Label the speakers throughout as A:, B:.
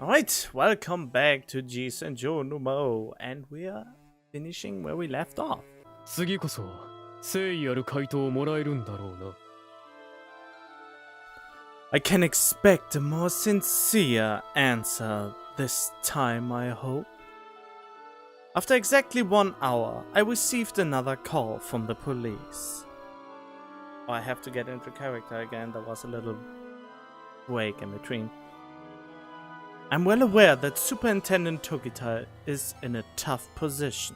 A: Alright, welcome back to G-senjou no Maou, and we are finishing where we left off.
B: 次こそ誠意ある回答をもらえるんだろうな。
A: I can expect a more sincere answer this time, I hope. After exactly 1 hour, I received another call from the police. Oh, I have to get into character again, there was a little break in between. I'm well aware that Superintendent Tokita is in a tough position.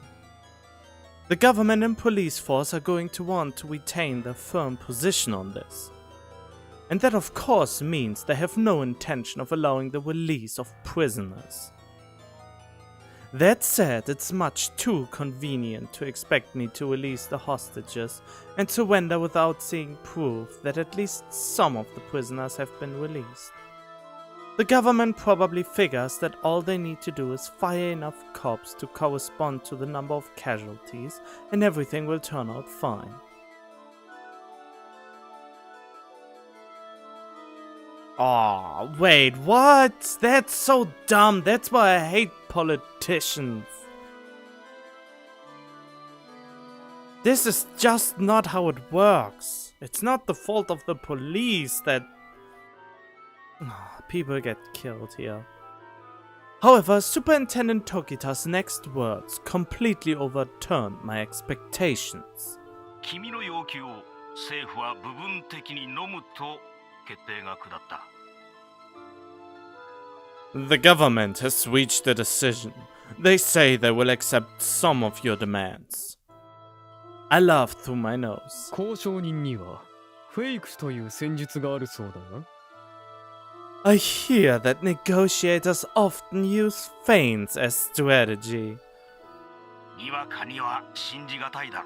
A: The government and police force are going to want to retain their firm position on this. And that of course means they have no intention of allowing the release of prisoners. That said, it's much too convenient to expect me to release the hostages and surrender without seeing proof that at least some of the prisoners have been released. The government probably figures that all they need to do is fire enough cops to correspond to the number of casualties and everything will turn out fine. Aw, wait, what? That's so dumb. That's why I hate politicians. This is just not how it works. It's not the fault of the police that people get killed here. However, Superintendent Tokita's next words completely overturned my expectations.
C: 君の要求を政府は部分的に飲むと決定が下った。
A: The government has reached a decision. They say they will accept some of your demands. I laughed through my nose.
B: 交渉人にはフェイクという戦術があるそうだな。
A: I hear that negotiators often use feints as strategy.
C: にわかには信じがたいだろ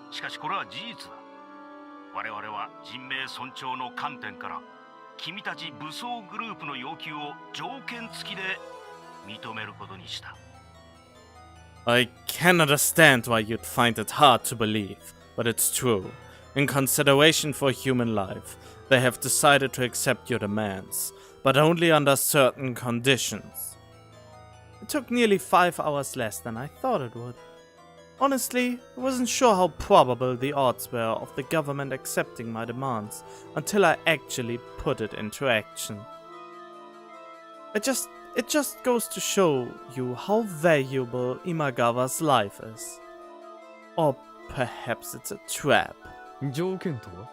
C: う。しかしこれは事実だ。我々は人命尊重の観点から君たち武装グループの要求を条件付きで認めることにした。
A: I can understand why you'd find it hard to believe, but it's true. In consideration for human life, they have decided to accept your demands, but only under certain conditions. It took nearly 5 hours less than I thought it would. Honestly, I wasn't sure how probable the odds were of the government accepting my demands until I actually put it into action. It just goes to show you how valuable Imagawa's life is. Or perhaps it's a trap.
B: 条件とは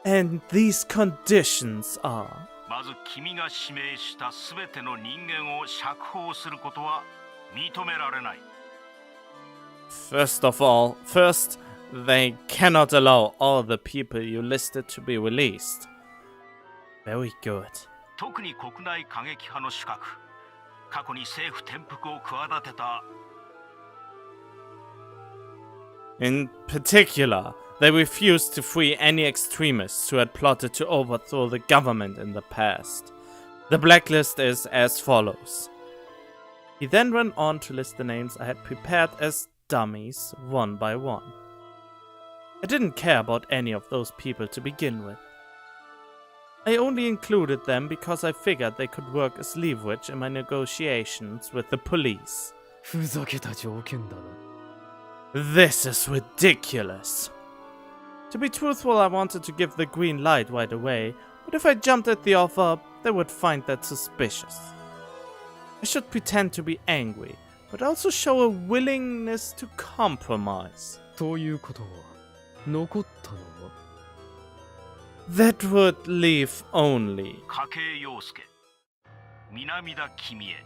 A: And these conditions are...
C: まず君が指名したすべての人間を釈放することは認められない。
A: First, they cannot allow all the people you listed to be released. Very good.
C: 特に国内過激派の主格、過去に政府転覆を企てた。
A: In particular, they refused to free any extremists who had plotted to overthrow the government in the past. The blacklist is as follows. He then went on to list the names I had prepared as dummies one by one. I didn't care about any of those people to begin with. I only included them because I figured they could work as leverage in my negotiations with the police.
B: ふざけた条件だな。
A: This is ridiculous. To be truthful, I wanted to give the green light right away, but if I jumped at the offer, they would find that suspicious. I should pretend to be angry, but also show a willingness to compromise.
B: ということは残ったのは
A: That would leave only
C: 筧陽介、南田公恵、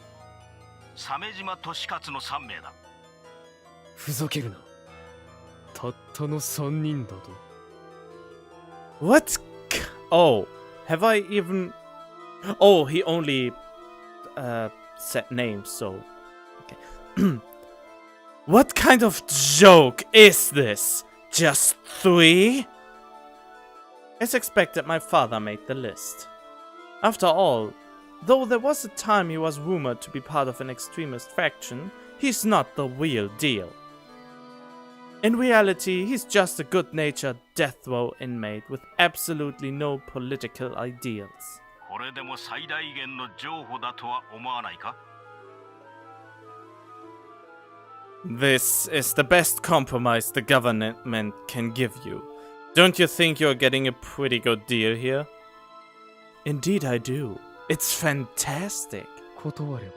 C: 鮫島俊勝の3名だ。
B: ふざけるな。たったの3人だと。
A: What? Oh, have I even... Oh, he only said names, so... Okay. What kind of joke is this? Just 3? As expected, my father made the list. After all, though there was a time he was rumored to be part of an extremist faction, he's not the real deal. In reality, he's just a good-natured death row inmate with absolutely no political ideals.
C: これでも最大限の譲歩だとは思わないか？
A: This is the best compromise the government can give you. Don't you think you're getting a pretty good deal here? Indeed I do. It's fantastic.
B: 断れば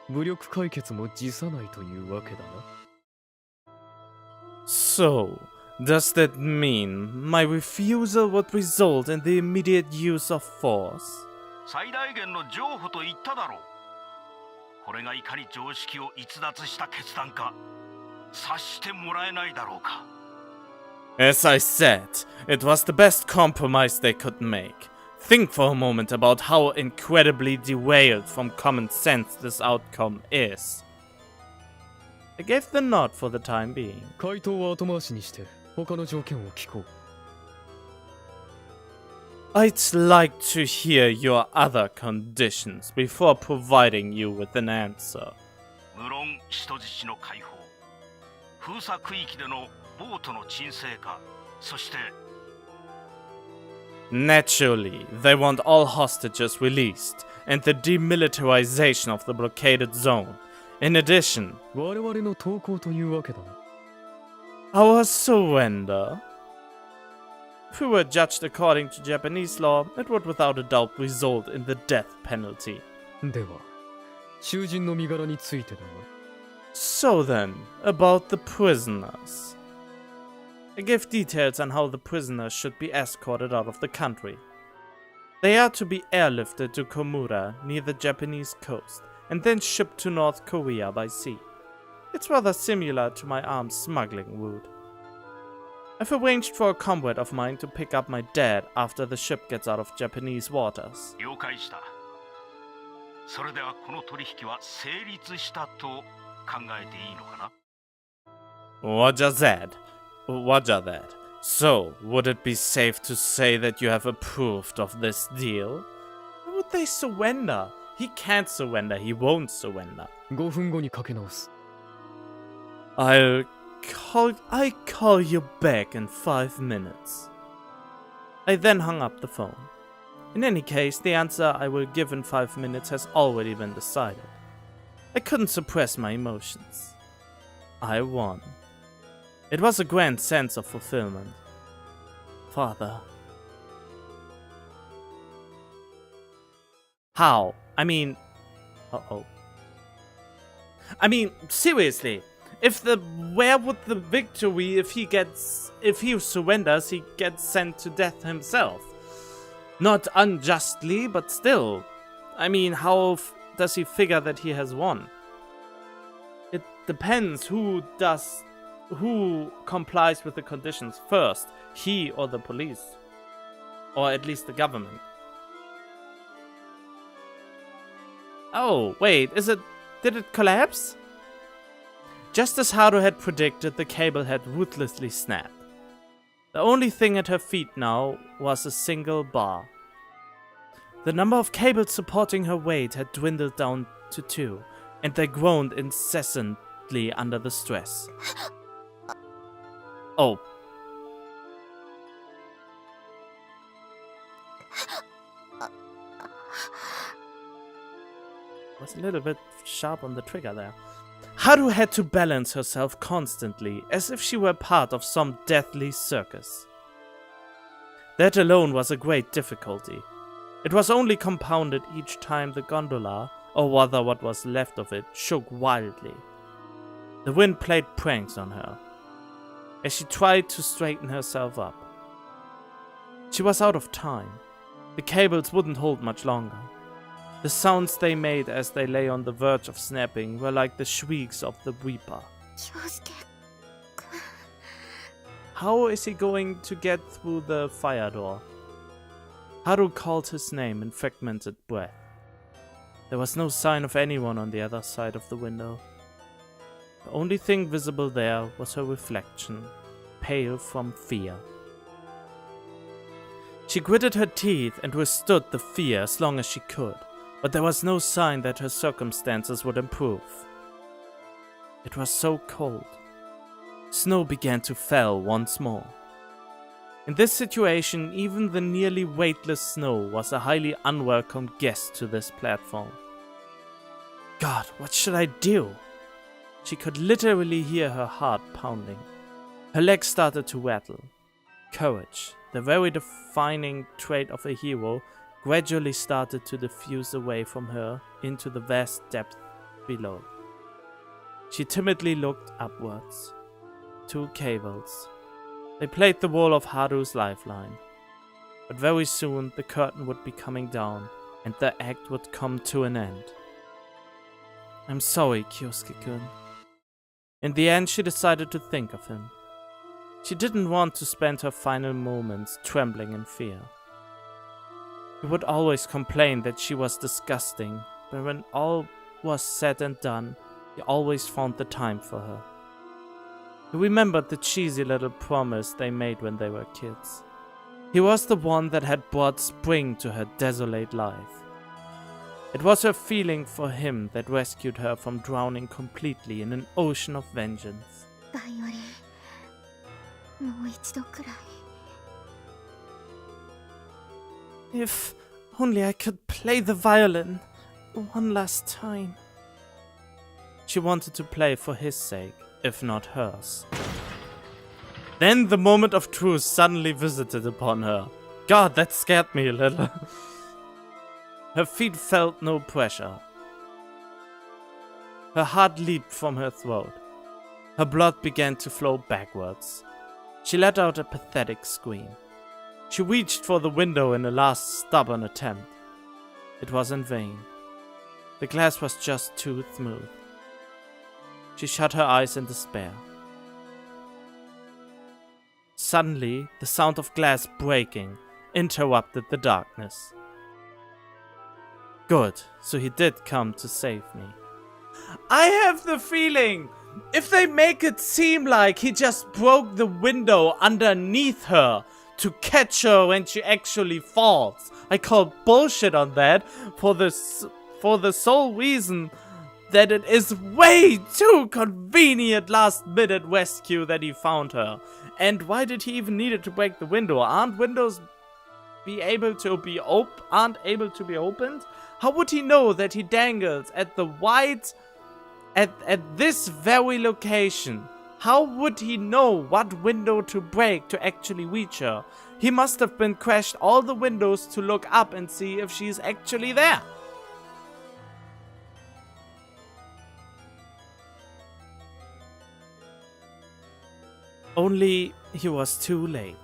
B: 武力解決も辞さないというわけだな。
A: So, does that mean my refusal would result in the immediate use of force?
C: 最大限の譲歩と言っただろう。これがいかに常識を逸脱した決断か察してもらえないだろうか。
A: As I said, it was the best compromise they could make. Think for a moment about how incredibly derailed from common sense this outcome is. I gave the nod for the time being.
B: 回答は後回しにして他の条件を聞こう。
A: I'd like to hear your other conditions before providing you with an answer.
C: 無論人質の解放、封鎖区域でのボートの沈静化、そして
A: Naturally, they want all hostages released and the demilitarization of the blockaded zone. In addition,
B: 我々の投降というわけだな。
A: our surrender. If we were judged according to Japanese law, it would without a doubt result in the death penalty.
B: では、囚人の身柄についてだが。
A: So then, about the prisoners. I gave details on how the prisoners should be escorted out of the country. They are to be airlifted to Komura near the Japanese coast and then shipped to North Korea by sea. It's rather similar to my arms smuggling route. I've arranged for a comrade of mine to pick up my dad after the ship gets out of Japanese waters.
C: 了解した。それではこの取引は成立したと考えていいのかな？
A: Roger that. Roger that. So, would it be safe to say that you have approved of this deal? Why would they surrender? He can't surrender. He won't surrender.
B: 5分後にかけ直す。
A: I call you back in 5 minutes. I then hung up the phone. In any case, the answer I will give in 5 minutes has already been decided. I couldn't suppress my emotions. I won. It was a grand sense of fulfillment. Father. How? I mean... Uh-oh. I mean, seriously. Where would the victory if he surrenders, he gets sent to death himself? Not unjustly, but still. I mean, how does he figure that he has won? It depends who complies with the conditions first, he or the police. Or at least the government. Oh, wait, did it collapse? Just as Haru had predicted, the cable had ruthlessly snapped. The only thing at her feet now was a single bar. The number of cables supporting her weight had dwindled down to 2, and they groaned incessantly under the stress. Oh. Was a little bit sharp on the trigger there. Haru had to balance herself constantly, as if she were part of some deathly circus. That alone was a great difficulty. It was only compounded each time the gondola, or rather what was left of it, shook wildly. The wind played pranks on her, as she tried to straighten herself up. She was out of time. The cables wouldn't hold much longer. The sounds they made as they lay on the verge of snapping were like the shrieks of the weeper. How is he going to get through the fire door? Haru called his name in fragmented breath. There was no sign of anyone on the other side of the window. The only thing visible there was her reflection, pale from fear. She gritted her teeth and withstood the fear as long as she could, but there was no sign that her circumstances would improve. It was so cold. Snow began to fall once more. In this situation, even the nearly weightless snow was a highly unwelcome guest to this platform. God, what should I do? She could literally hear her heart pounding. Her legs started to rattle. Courage, the very defining trait of a hero, gradually started to diffuse away from her into the vast depth below. She timidly looked upwards. 2 cables. They played the role of Haru's lifeline. But very soon the curtain would be coming down and the act would come to an end. I'm sorry, Kyosuke-kun. In the end, she decided to think of him. She didn't want to spend her final moments trembling in fear. He would always complain that she was disgusting, but when all was said and done, he always found the time for her. He remembered the cheesy little promise they made when they were kids. He was the one that had brought spring to her desolate life. It was her feeling for him that rescued her from drowning completely in an ocean of vengeance.
D: バイオリン、もう一度くらい。
A: If only I could play the violin one last time. She wanted to play for his sake, if not hers. Then the moment of truth suddenly visited upon her. God, that scared me a little. Her feet felt no pressure. Her heart leaped from her throat. Her blood began to flow backwards. She let out a pathetic scream. She reached for the window in a last stubborn attempt. It was in vain. The glass was just too smooth. She shut her eyes in despair. Suddenly, the sound of glass breaking interrupted the darkness. Good, so he did come to save me. I have the feeling, if they make it seem like he just broke the window underneath her to catch her when she actually falls, I call bullshit on that for the sole reason that it is way too convenient last-minute rescue that he found her. And why did he even need to break the window? Aren't windows able to be opened? How would he know that he dangles at the at this very location? How would he know what window to break to actually reach her? He must have been crashed all the windows to look up and see if she's actually there. Only he was too late.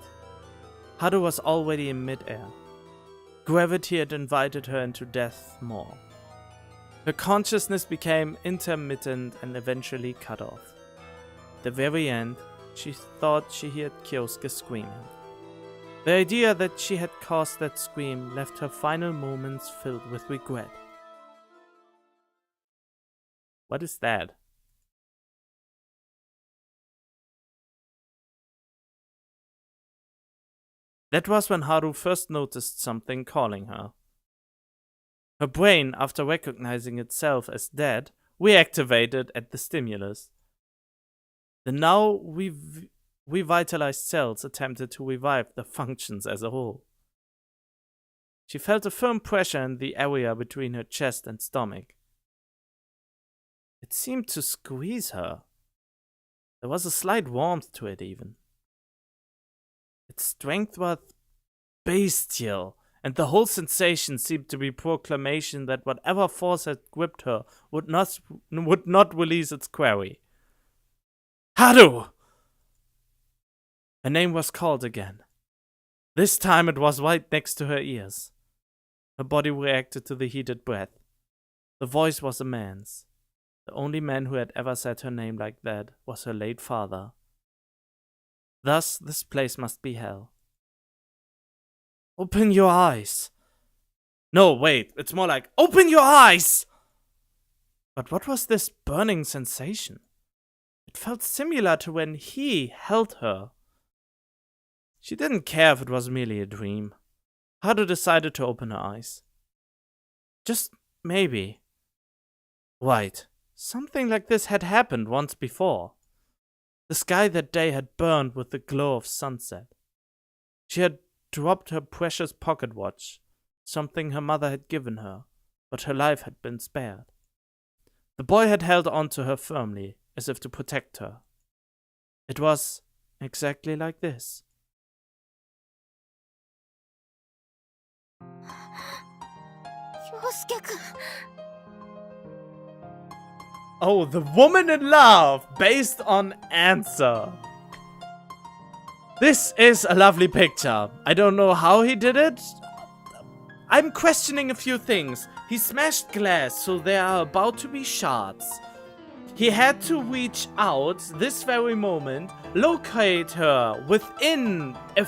A: Haru was already in midair. Gravity had invited her into death more. Her consciousness became intermittent and eventually cut off. At the very end, she thought she heard Kyosuke screaming. The idea that she had caused that scream left her final moments filled with regret. What is that? That was when Haru first noticed something calling her. Her brain, after recognizing itself as dead, reactivated at the stimulus. The now revitalized cells attempted to revive the functions as a whole. She felt a firm pressure in the area between her chest and stomach. It seemed to squeeze her. There was a slight warmth to it even. Its strength was bestial, and the whole sensation seemed to be proclamation that whatever force had gripped her would not release its quarry. Haru! Her name was called again. This time it was right next to her ears. Her body reacted to the heated breath. The voice was a man's. The only man who had ever said her name like that was her late father. Thus, this place must be hell. Open your eyes. No, wait, it's more like, open your eyes! But what was this burning sensation? It felt similar to when he held her. She didn't care if it was merely a dream. Haru decided to open her eyes. Just maybe. Right, something like this had happened once before. The sky that day had burned with the glow of sunset. She had dropped her precious pocket watch, something her mother had given her, but her life had been spared. The boy had held on to her firmly, as if to protect her. It was exactly like this. Oh, the woman in love, based on Answer. This is a lovely picture. I don't know how he did it. I'm questioning a few things. He smashed glass, so there are about to be shards. He had to reach out this very moment, locate her within a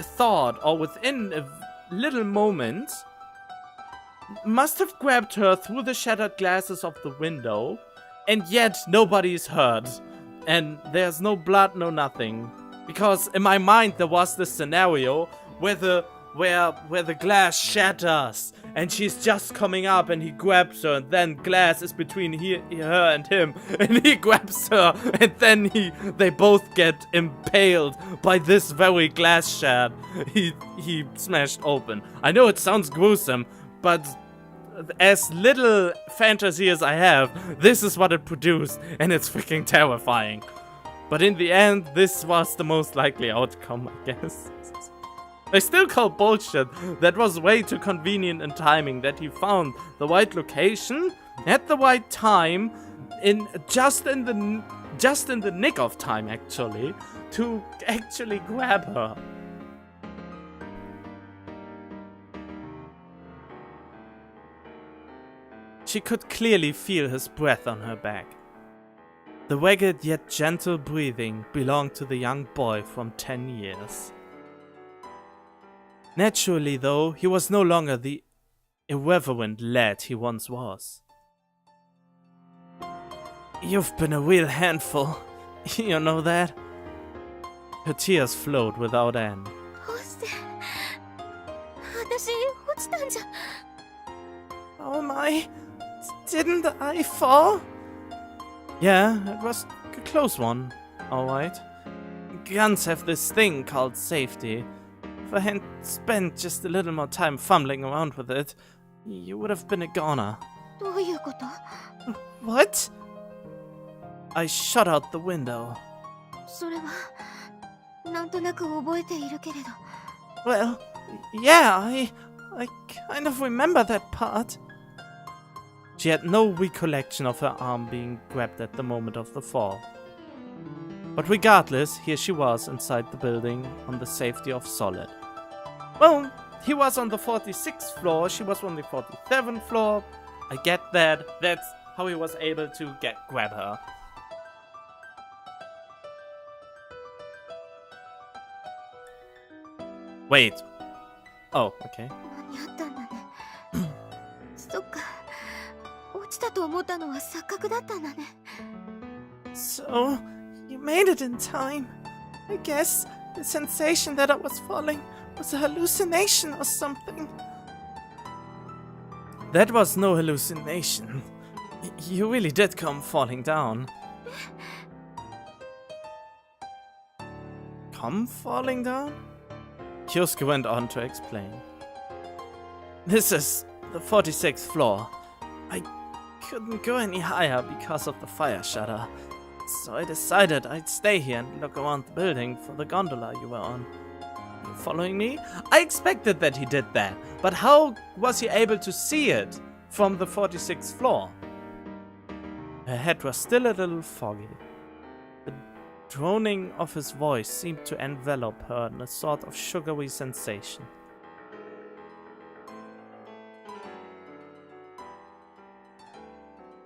A: thought or within a little moment. Must have grabbed her through the shattered glasses of the window, and yet nobody's hurt. And there's no blood, no nothing. Because in my mind there was this scenario where the glass shatters and she's just coming up and he grabs her, and then glass is between her and him, and he grabs her, and then they both get impaled by this very glass shard he smashed open. I know it sounds gruesome, but as little fantasy as I have, this is what it produced, and it's freaking terrifying. But in the end, this was the most likely outcome, I guess. I still call bullshit. That was way too convenient in timing, that he found the right location at the right time, just in the nick of time, actually, to actually grab her. She could clearly feel his breath on her back. The ragged yet gentle breathing belonged to the young boy from 10 years. Naturally, though, he was no longer the irreverent lad he once was. You've been a real handful, you know that? Her tears flowed without end. Oh my, didn't I fall? Yeah, it was a close one, alright. Guns have this thing called safety. If I hadn't spent just a little more time fumbling around with it, you would have been a goner. What? I shot out the window. Well, yeah, I kind of remember that part. She had no recollection of her arm being grabbed at the moment of the fall. But regardless, here she was inside the building on the safety of Solid. Well, he was on the 46th floor, she was on the 47th floor. I get that. That's how he was able to grab her. Wait. Oh, okay. So, you made it in time. I guess the sensation that I was falling was a hallucination or something. That was no hallucination. You really did come falling down. Come falling down? Kyosuke went on to explain. This is the 46th floor. I couldn't go any higher because of the fire shutter, so I decided I'd stay here and look around the building for the gondola you were on. You following me? I expected that he did that, but how was he able to see it from the 46th floor? Her head was still a little foggy. The droning of his voice seemed to envelop her in a sort of sugary sensation.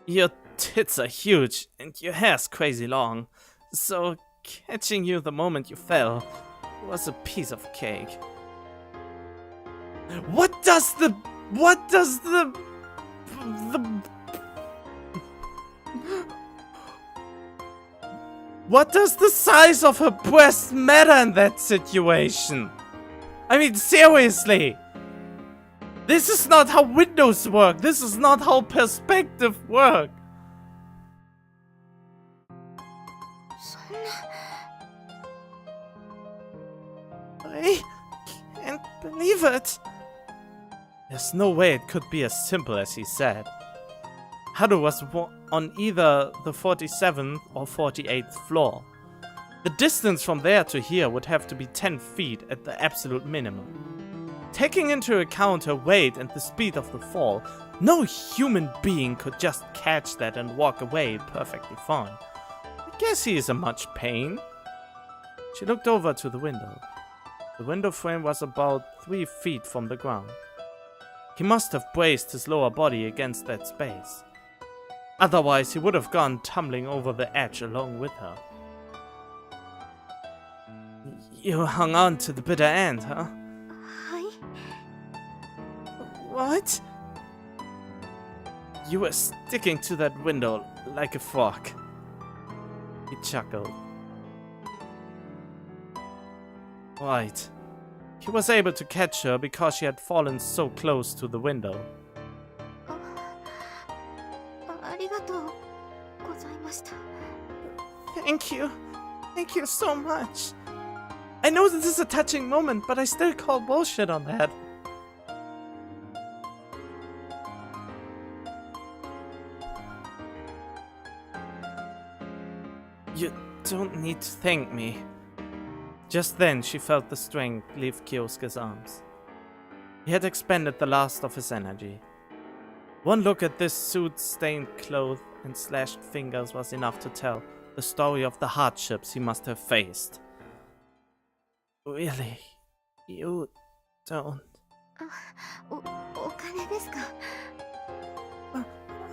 A: Your tits are huge, and your hair's crazy long, so catching you the moment you fell was a piece of cake. What does the size of her breast matter in that situation? I mean, seriously! This is not how windows work. This is not how perspective work. I can't believe it. There's no way it could be as simple as he said. Haru was on either the 47th or 48th floor. The distance from there to here would have to be 10 feet at the absolute minimum. Taking into account her weight and the speed of the fall, no human being could just catch that and walk away perfectly fine. I guess he is in much pain. She looked over to the window. The window frame was about 3 feet from the ground. He must have braced his lower body against that space. Otherwise, he would have gone tumbling over the edge along with her. You hung on to the bitter end, huh?
D: Hi?
A: What? You were sticking to that window like a frog. He chuckled. Right. He was able to catch her because she had fallen so close to the window.
D: ありがとうございました。
A: Thank you. Thank you so much. I know this is a touching moment, but I still call bullshit on that. You don't need to thank me. Just then, she felt the strength leave Kyosuke's arms. He had expended the last of his energy. One look at this suit-stained clothes and slashed fingers was enough to tell the story of the hardships he must have faced. Really? You don't?
D: お金ですか?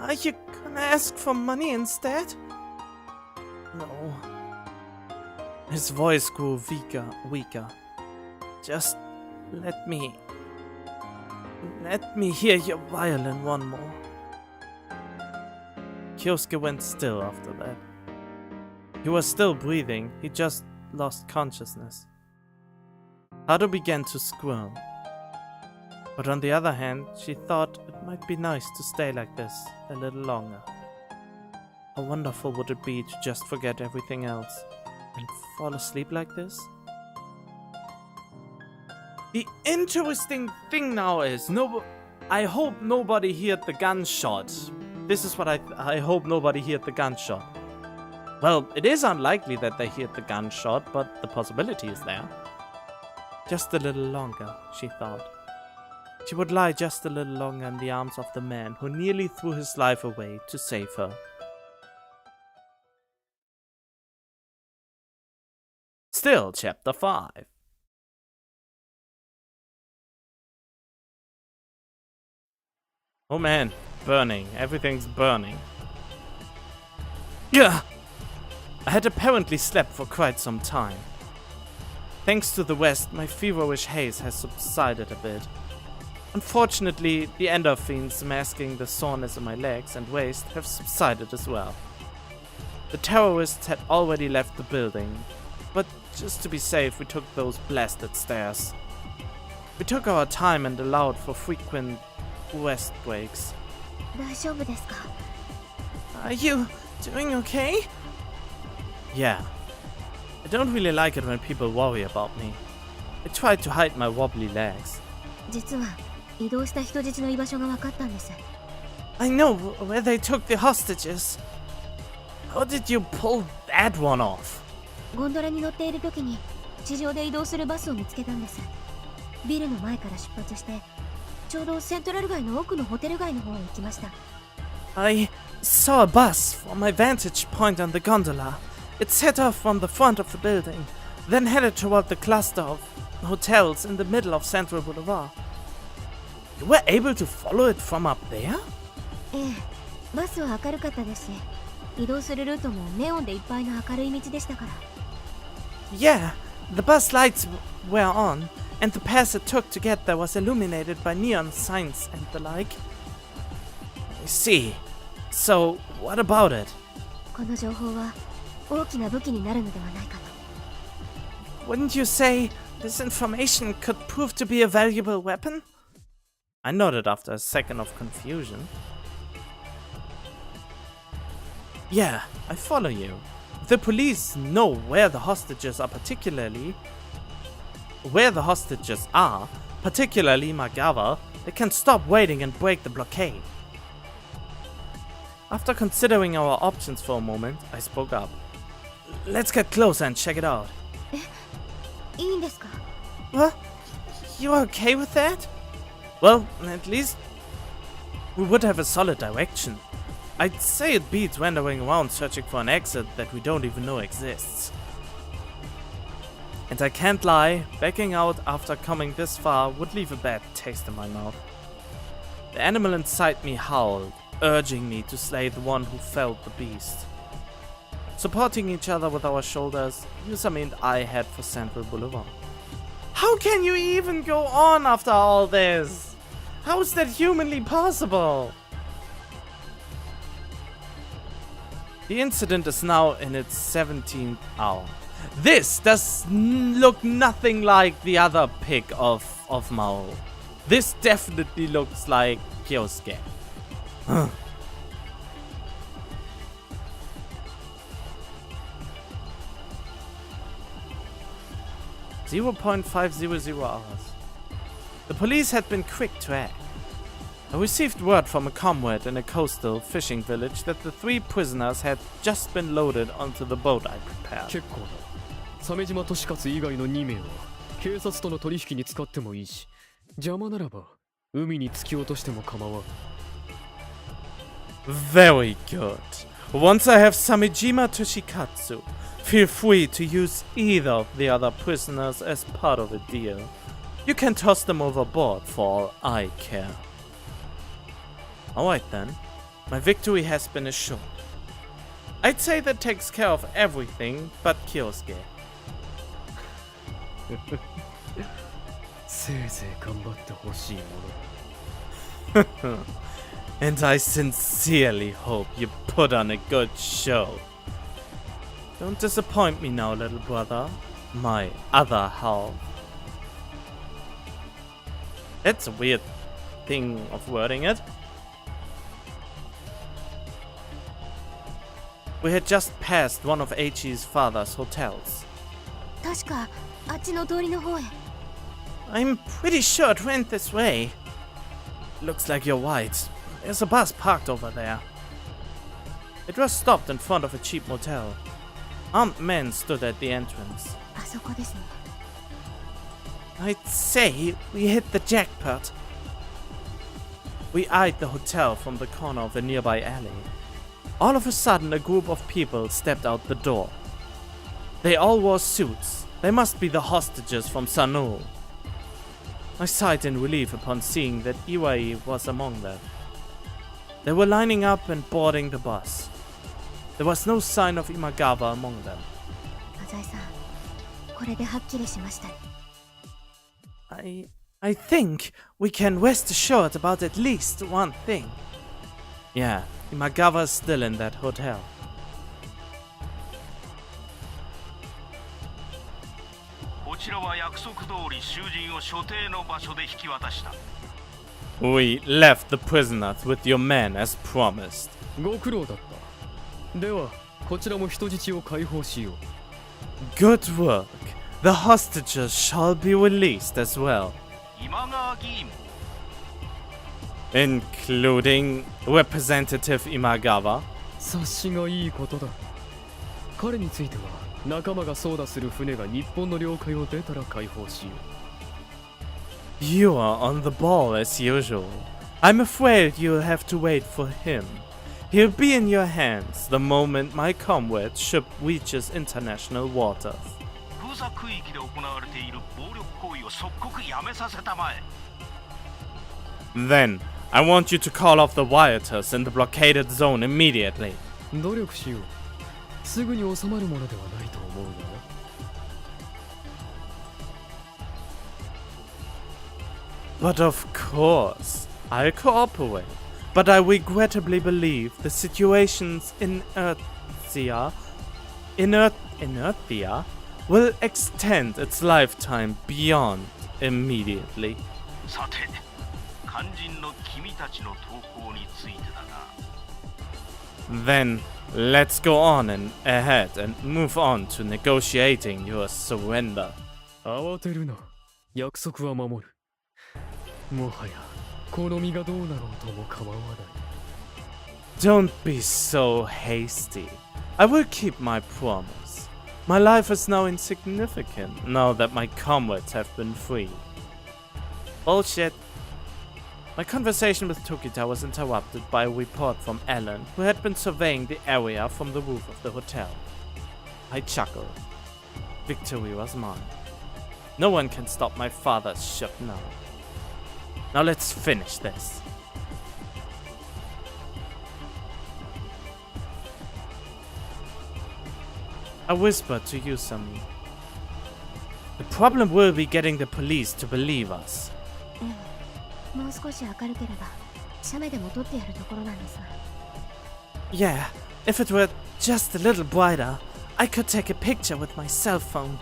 A: Are you gonna ask for money instead? No. His voice grew weaker. Just let me hear your violin one more. Kyosuke went still after that. He was still breathing, he just lost consciousness. Haru began to squirm. But on the other hand, she thought it might be nice to stay like this a little longer. How wonderful would it be to just forget everything else and fall asleep like this? The interesting thing now is, I hope nobody heard the gunshot. This is what I hope nobody heard the gunshot. Well, it is unlikely that they heard the gunshot, but the possibility is there. Just a little longer, she thought. She would lie just a little longer in the arms of the man who nearly threw his life away to save her. Still, Chapter 5. Oh man, burning. Everything's burning. Yeah! I had apparently slept for quite some time. Thanks to the west, my feverish haze has subsided a bit. Unfortunately, the endorphins masking the soreness in my legs and waist have subsided as well. The terrorists had already left the building, but just to be safe, we took those blasted stairs. We took our time and allowed for frequent rest breaks.
D: 大丈夫ですか?
A: Are you doing okay? Yeah. I don't really like it when people worry about me. I tried to hide my wobbly legs.
D: 実は移動した人質の居場所が分かったんです。
A: I know where they took the hostages. How did you pull that one off?
D: ゴンドラに乗っている時に地上で移動するバスを見つけたんです。ビルの前から出発してちょうどセントラル街の奥のホテル街の方へ行きました。
A: I saw a bus from my vantage point on the gondola. It set off from the front of the building, then headed toward the cluster of hotels in the middle of Central Boulevard. You were able to follow it from up there?
D: ええ、バスは明るかったですし、移動するルートもネオンでいっぱいの明るい道でしたから。
A: Yeah, the bus lights were on, and the path it took to get there was illuminated by neon signs and the like. I see. So, what about it?
D: この情報は大きな武器になるのではないかと。
A: Wouldn't you say this information could prove to be a valuable weapon? I nodded after a second of confusion. Yeah, I follow you. The police know where the hostages are particularly. where the hostages are, particularly Imagawa, they can stop waiting and break the blockade. After considering our options for a moment, I spoke up. Let's get closer and check it out.
D: いいんですか?
A: What? You okay with that? Well, at least we would have a solid direction. I'd say it beats wandering around searching for an exit that we don't even know exists. And I can't lie, backing out after coming this far would leave a bad taste in my mouth. The animal inside me howled, urging me to slay the one who felled the beast. Supporting each other with our shoulders, Yusami and I head for Central Boulevard. How can you even go on after all this? How is that humanly possible? The incident is now in its 17th hour. This does look nothing like the other pick of Maou. This definitely looks like Kyosuke. 0.500 hours. The police had been quick to act. I received word from a comrade in a coastal fishing village that the 3 prisoners had just been loaded onto the boat I prepared.
B: 結構だ。鮫島利勝以外の2名は警察との取引に使ってもいいし、邪魔ならば海に突き落としても構わん。
A: Very good. Once I have Samejima Toshikatsu, feel free to use either of the other prisoners as part of a deal. You can toss them overboard for all I care. Alright then, my victory has been assured. I'd say that takes care of everything but Kyosuke.
B: せいぜい頑張ってほしいもの。
A: And I sincerely hope you put on a good show. Don't disappoint me now, little brother. My other half. That's a weird thing of wording it. We had just passed one of Eiichi's father's hotels.
D: 確かあっちの通りの方へ。
A: I'm pretty sure it went this way. Looks like you're right. There's a bus parked over there. It was stopped in front of a cheap motel. Armed men stood at the entrance.
D: あそこですね。
A: I'd say we hit the jackpot. We eyed the hotel from the corner of a nearby alley. All of a sudden, a group of people stepped out the door. They all wore suits. They must be the hostages from Sano. I sighed in relief upon seeing that Iwai was among them. They were lining up and boarding the bus. There was no sign of Imagawa among them.
D: 浅井さん、これではっきりしましたね。
A: I think we can rest assured about at least one thing. Yeah, Imagawa's still in that hotel. We left the prisoners with your men as promised.
B: ご苦労だった。では、こちらも人質を解放しよう。
A: Good work. The hostages shall be released as well. Including Representative Imagawa.
B: 察しがいいことだ。彼については仲間が操舵する船が日本の領海を出たら解放しよう。
A: You are on the ball as usual. I'm afraid you'll have to wait for him. He'll be in your hands the moment my comrade's ship reaches international waters. Then, I want you to call off the rioters in the blockaded zone immediately.
B: 努力しよう。すぐに収まるものではないと思うが。
A: But of course, I'll cooperate. But I regrettably believe the situation's inertia will extend its lifetime beyond immediately. Then, let's go on and ahead and move on to negotiating your surrender.
B: 慌てるな。約束は守る。もはやこの身がどうなろうとも構わない。
A: Don't be so hasty. I will keep my promise. My life is now insignificant now that my comrades have been freed. Bullshit. My conversation with Tokita was interrupted by a report from Alan, who had been surveying the area from the roof of the hotel. I chuckled. Victory was mine. No one can stop my father's ship now. Now let's finish this. I whispered to Yusami. The problem will be getting the police to believe us.
D: もう少し明るければ写メでも撮ってやるところなんですが。
A: Yeah, if it were just a little brighter, I could take a picture with my cell phone.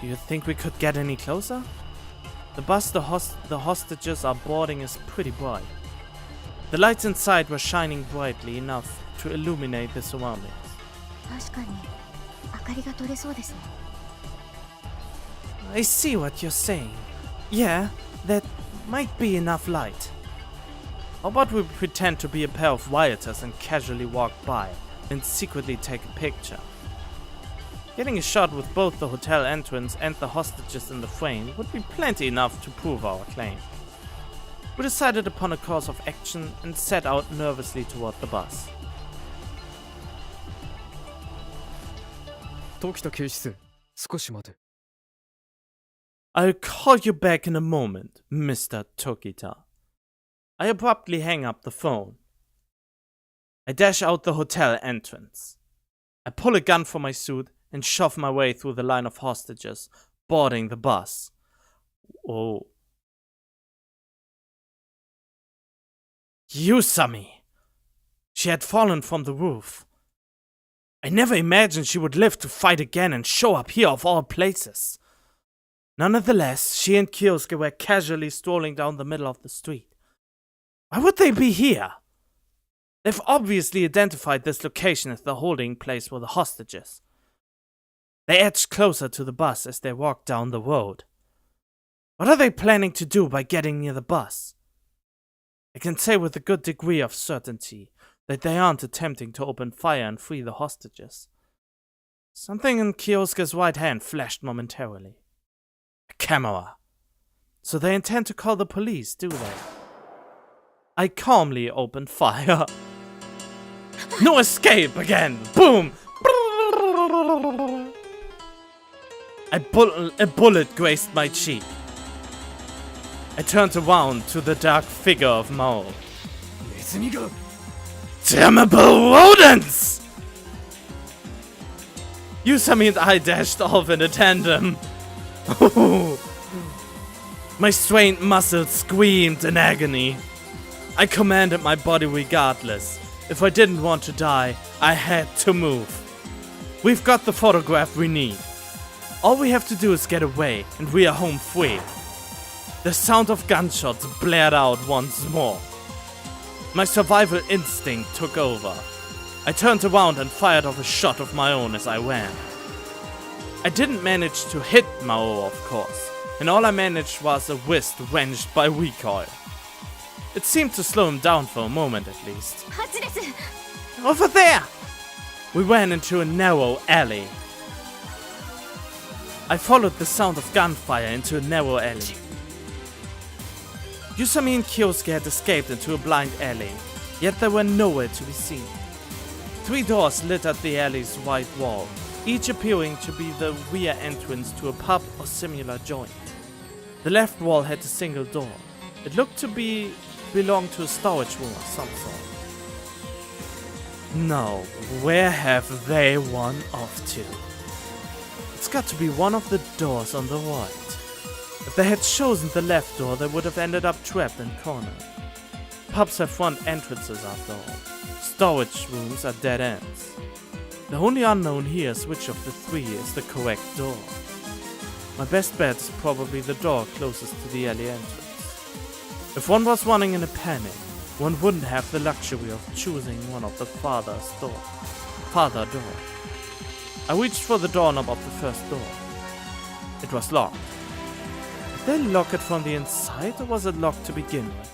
A: Do you think we could get any closer? The bus the hostages are boarding is pretty bright. The lights inside were shining brightly enough to illuminate the surroundings.
D: 確かに明かりが取れそうですね。
A: I see what you're saying. Yeah, that might be enough light. How about we pretend to be a pair of rioters and casually walk by, and secretly take a picture? Getting a shot with both the hotel entrance and the hostages in the frame would be plenty enough to prove our claim. We decided upon a course of action and set out nervously toward the bus.
B: 時田警視正、少し待て。
A: I'll call you back in a moment, Mr. Tokita. I abruptly hang up the phone. I dash out the hotel entrance. I pull a gun from my suit and shove my way through the line of hostages, boarding the bus. Oh. Yusami! She had fallen from the roof. I never imagined she would live to fight again and show up here of all places. Nonetheless, she and Kyosuke were casually strolling down the middle of the street. Why would they be here? They've obviously identified this location as the holding place for the hostages. They edged closer to the bus as they walked down the road. What are they planning to do by getting near the bus? I can say with a good degree of certainty that they aren't attempting to open fire and free the hostages. Something in Kyosuke's right hand flashed momentarily. A camera. So they intend to call the police, do they? I calmly opened fire. No escape again! Boom! A bullet grazed my cheek. I turned around to the dark figure of Maou. Damnable rodents! Yusami and I dashed off in a tandem. My strained muscles screamed in agony. I commanded my body regardless. If I didn't want to die, I had to move. We've got the photograph we need. All we have to do is get away, and we are home free. The sound of gunshots blared out once more. My survival instinct took over. I turned around and fired off a shot of my own as I ran. I didn't manage to hit Maou, of course, and all I managed was a wrist wrenched by recoil. It seemed to slow him down for a moment at least. Over there! We ran into a narrow alley. I followed the sound of gunfire into a narrow alley. Yusami and Kyosuke had escaped into a blind alley, yet they were nowhere to be seen. 3 doors littered the alley's wide wall, each appearing to be the rear entrance to a pub or similar joint. The left wall had a single door. It looked to belong to a storage room of some sort. No, where have they run off to? It's got to be one of the doors on the right. If they had chosen the left door, they would have ended up trapped and cornered. Pubs have front entrances after all. Storage rooms are dead ends. The only unknown here is which of the 3 is the correct door. My best bet is probably the door closest to the alley entrance. If one was running in a panic, one wouldn't have the luxury of choosing one of the farther door. I reached for the doorknob of the first door. It was locked. they lock it from the inside, or was it locked to begin with?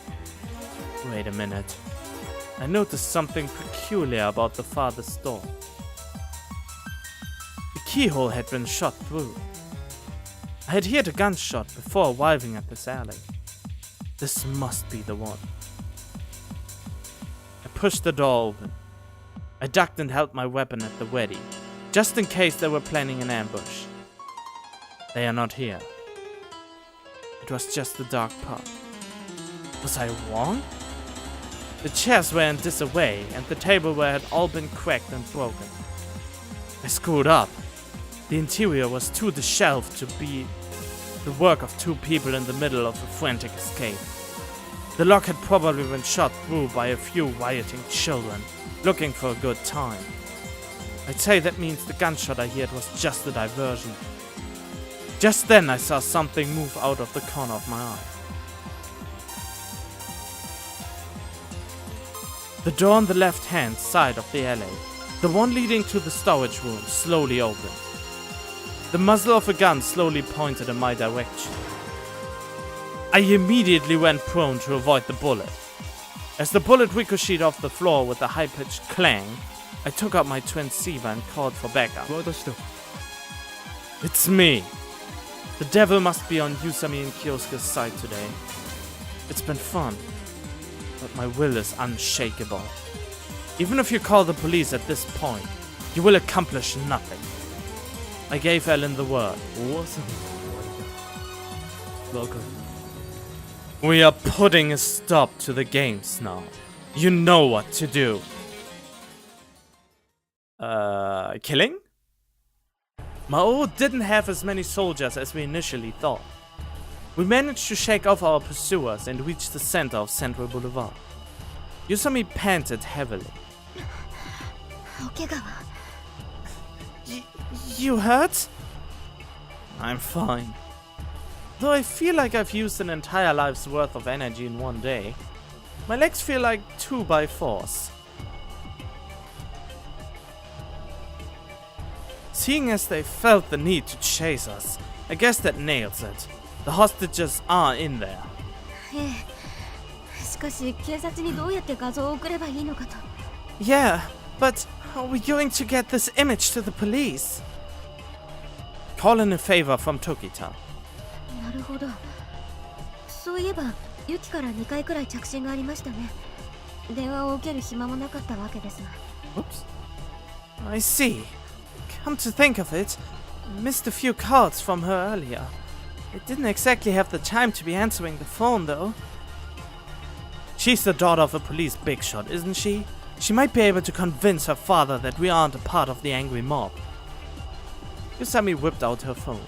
A: Wait a minute. I noticed something peculiar about the farthest door. The keyhole had been shot through. I had heard a gunshot before arriving at this alley. This must be the one. I pushed the door open. I ducked and held my weapon at the ready, just in case they were planning an ambush. They are not here. It was just a dark part. Was I wrong? The chairs were in disarray, and the tableware had all been cracked and broken. I screwed up. The interior was too disheveled to be the work of two people in the middle of a frantic escape. The lock had probably been shot through by a few rioting children, looking for a good time. I'd say that means the gunshot I heard was just a diversion. Just then I saw something move out of the corner of my eye. The door on the left-hand side of the alley, the one leading to the storage room, slowly opened. The muzzle of a gun slowly pointed in my direction. I immediately went prone to avoid the bullet. As the bullet ricocheted off the floor with a high-pitched clang, I took out my twin saber and called for backup. It's me. The devil must be on Yusami and Kyosuke's side today. It's been fun, but my will is unshakable. Even if you call the police at this point, you will accomplish nothing. I gave Ellen the word. We are putting a stop to the games now. You know what to do. Killing? Maou didn't have as many soldiers as we initially thought. We managed to shake off our pursuers and reach the center of Central Boulevard. Yusami panted heavily. You hurt? I'm fine. Though I feel like I've used an entire life's worth of energy in one day, my legs feel like 2 by 4s. Seeing as they felt the need to chase us, I guess that nails it. The hostages are in there. Yeah, but how are we going to get this image to the police? Call in a favor from Tokita. Oops. I see. Come to think of it, missed a few calls from her earlier. I didn't exactly have the time to be answering the phone, though. She's the daughter of a police big shot, isn't she? She might be able to convince her father that we aren't a part of the angry mob. Yusami whipped out her phone.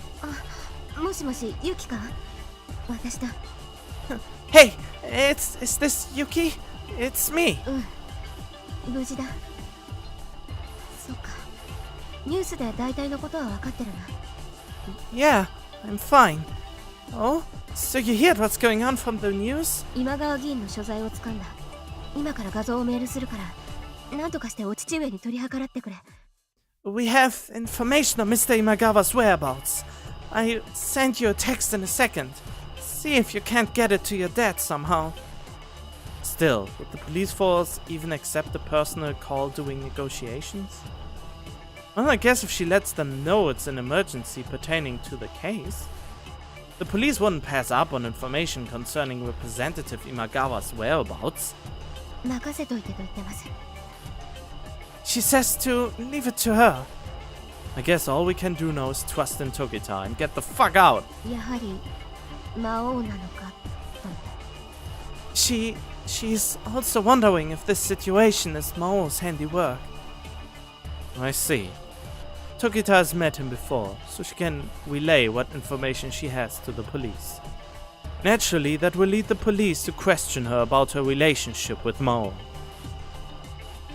A: Hey, is this Yuki? It's me. Yeah, I'm fine. Oh, so you heard what's going on from the news? We have information on Mr. Imagawa's whereabouts. I'll send you a text in a second. See if you can't get it to your dad somehow. Still, would the police force even accept a personal call during negotiations? Well, I guess if she lets them know it's an emergency pertaining to the case. The police wouldn't pass up on information concerning Representative Imagawa's whereabouts. She says to leave it to her. I guess all we can do now is trust in Tokita and get the fuck out. She's also wondering if this situation is Mao's handiwork. I see. Tokita has met him before, so she can relay what information she has to the police. Naturally, that will lead the police to question her about her relationship with Maou.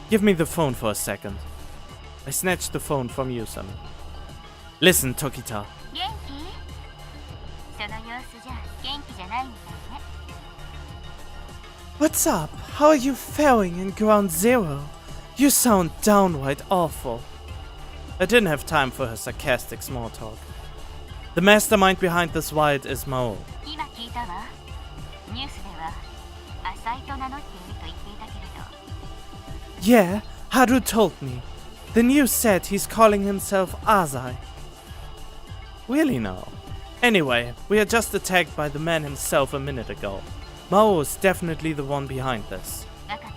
A: Give me the phone for a second. I snatched the phone from Yusami. Listen, Tokita. What's up? How are you faring in Ground Zero? You sound downright awful. I didn't have time for her sarcastic small talk. The mastermind behind this riot is Maou.
E: 今聞いたわ。ニュースでは浅井と名乗っていると言っていたけれど。
A: Yeah, Haru told me. The news said he's calling himself Azai. Really now? Anyway, we are just attacked by the man himself a minute ago. Maou is definitely the one behind this.
E: わかったわ。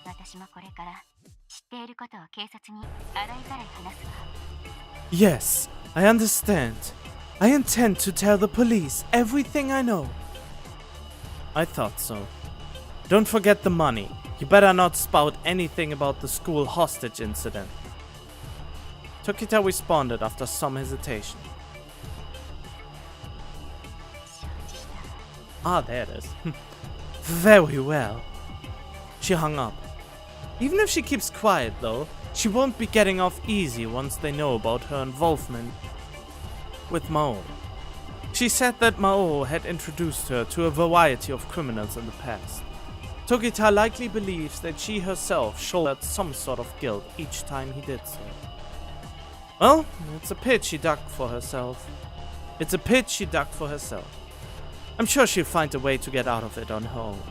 E: 私もこれから知っていることを警察に洗いざらい話すわ。
A: Yes, I understand. I intend to tell the police everything I know. I thought so. Don't forget the money. You better not spout anything about the school hostage incident. Tokita responded after some hesitation.
E: 承知した。
A: Ah, there it is. Very well. She hung up. Even if she keeps quiet though, she won't be getting off easy once they know about her involvement with Maou. She said that Maou had introduced her to a variety of criminals in the past. Tokita likely believes that she herself shouldered some sort of guilt each time he did so. Well, it's a pit she dug for herself. I'm sure she'll find a way to get out of it on her own.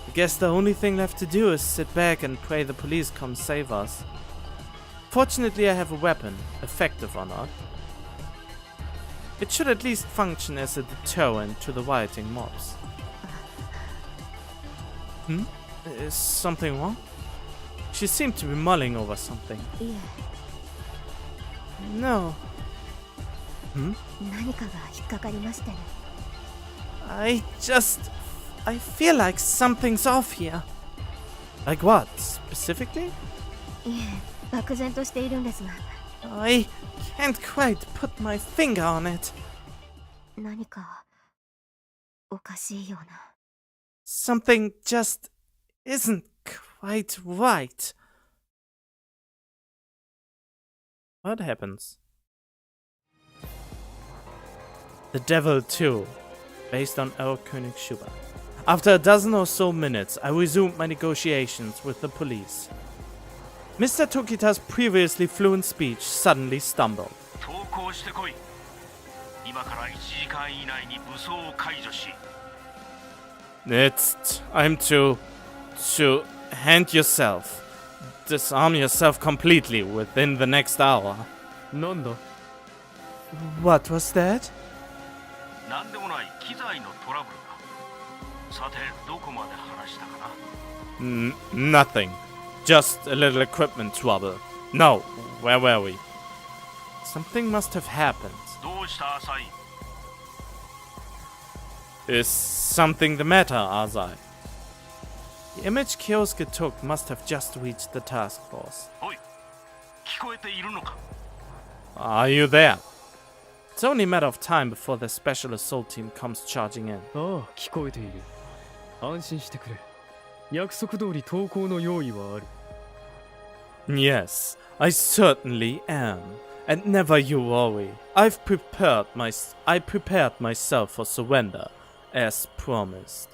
A: I guess the only thing left to do is sit back and pray the police come save us. Fortunately, I have a weapon, effective or not. It should at least function as a deterrent to the rioting mobs. Is something wrong? She seemed to be mulling over something.
D: いえ、
A: No.
D: 何かが引っかかりましてね。
A: I feel like something's off here. Like what, specifically?
D: いえ、漠然としているんですが、
A: I can't quite put my finger on it.
D: 何かおかしいような。
A: Something just isn't quite right. What happens? The Devil 2, based on Errol König Schubert. After a dozen or so minutes, I resumed my negotiations with the police. Mr. Tokita's previously fluent speech suddenly stumbled.
C: 投降してこい。今から1時間以内に武装を解除し、
A: I'm to hand yourself. Disarm yourself completely within the next hour.
B: なんだ
A: What was that?
C: なんでもない機材のトラブルだ。さて、どこまで話したかな。
A: Nothing. Just a little equipment trouble. No, where were we? Something must have happened.
C: どうした浅井。
A: Is something the matter, Azai? The image Kyosuke took must have just reached the task force.
C: おい、聞こえているのか。
A: Are you there? It's only a matter of time before the special assault team comes charging in.
B: ああ、聞こえている。安心してくれ。約束通り投降の用意はある。
A: Yes, I certainly am. And never you worry. I prepared myself for surrender, as promised.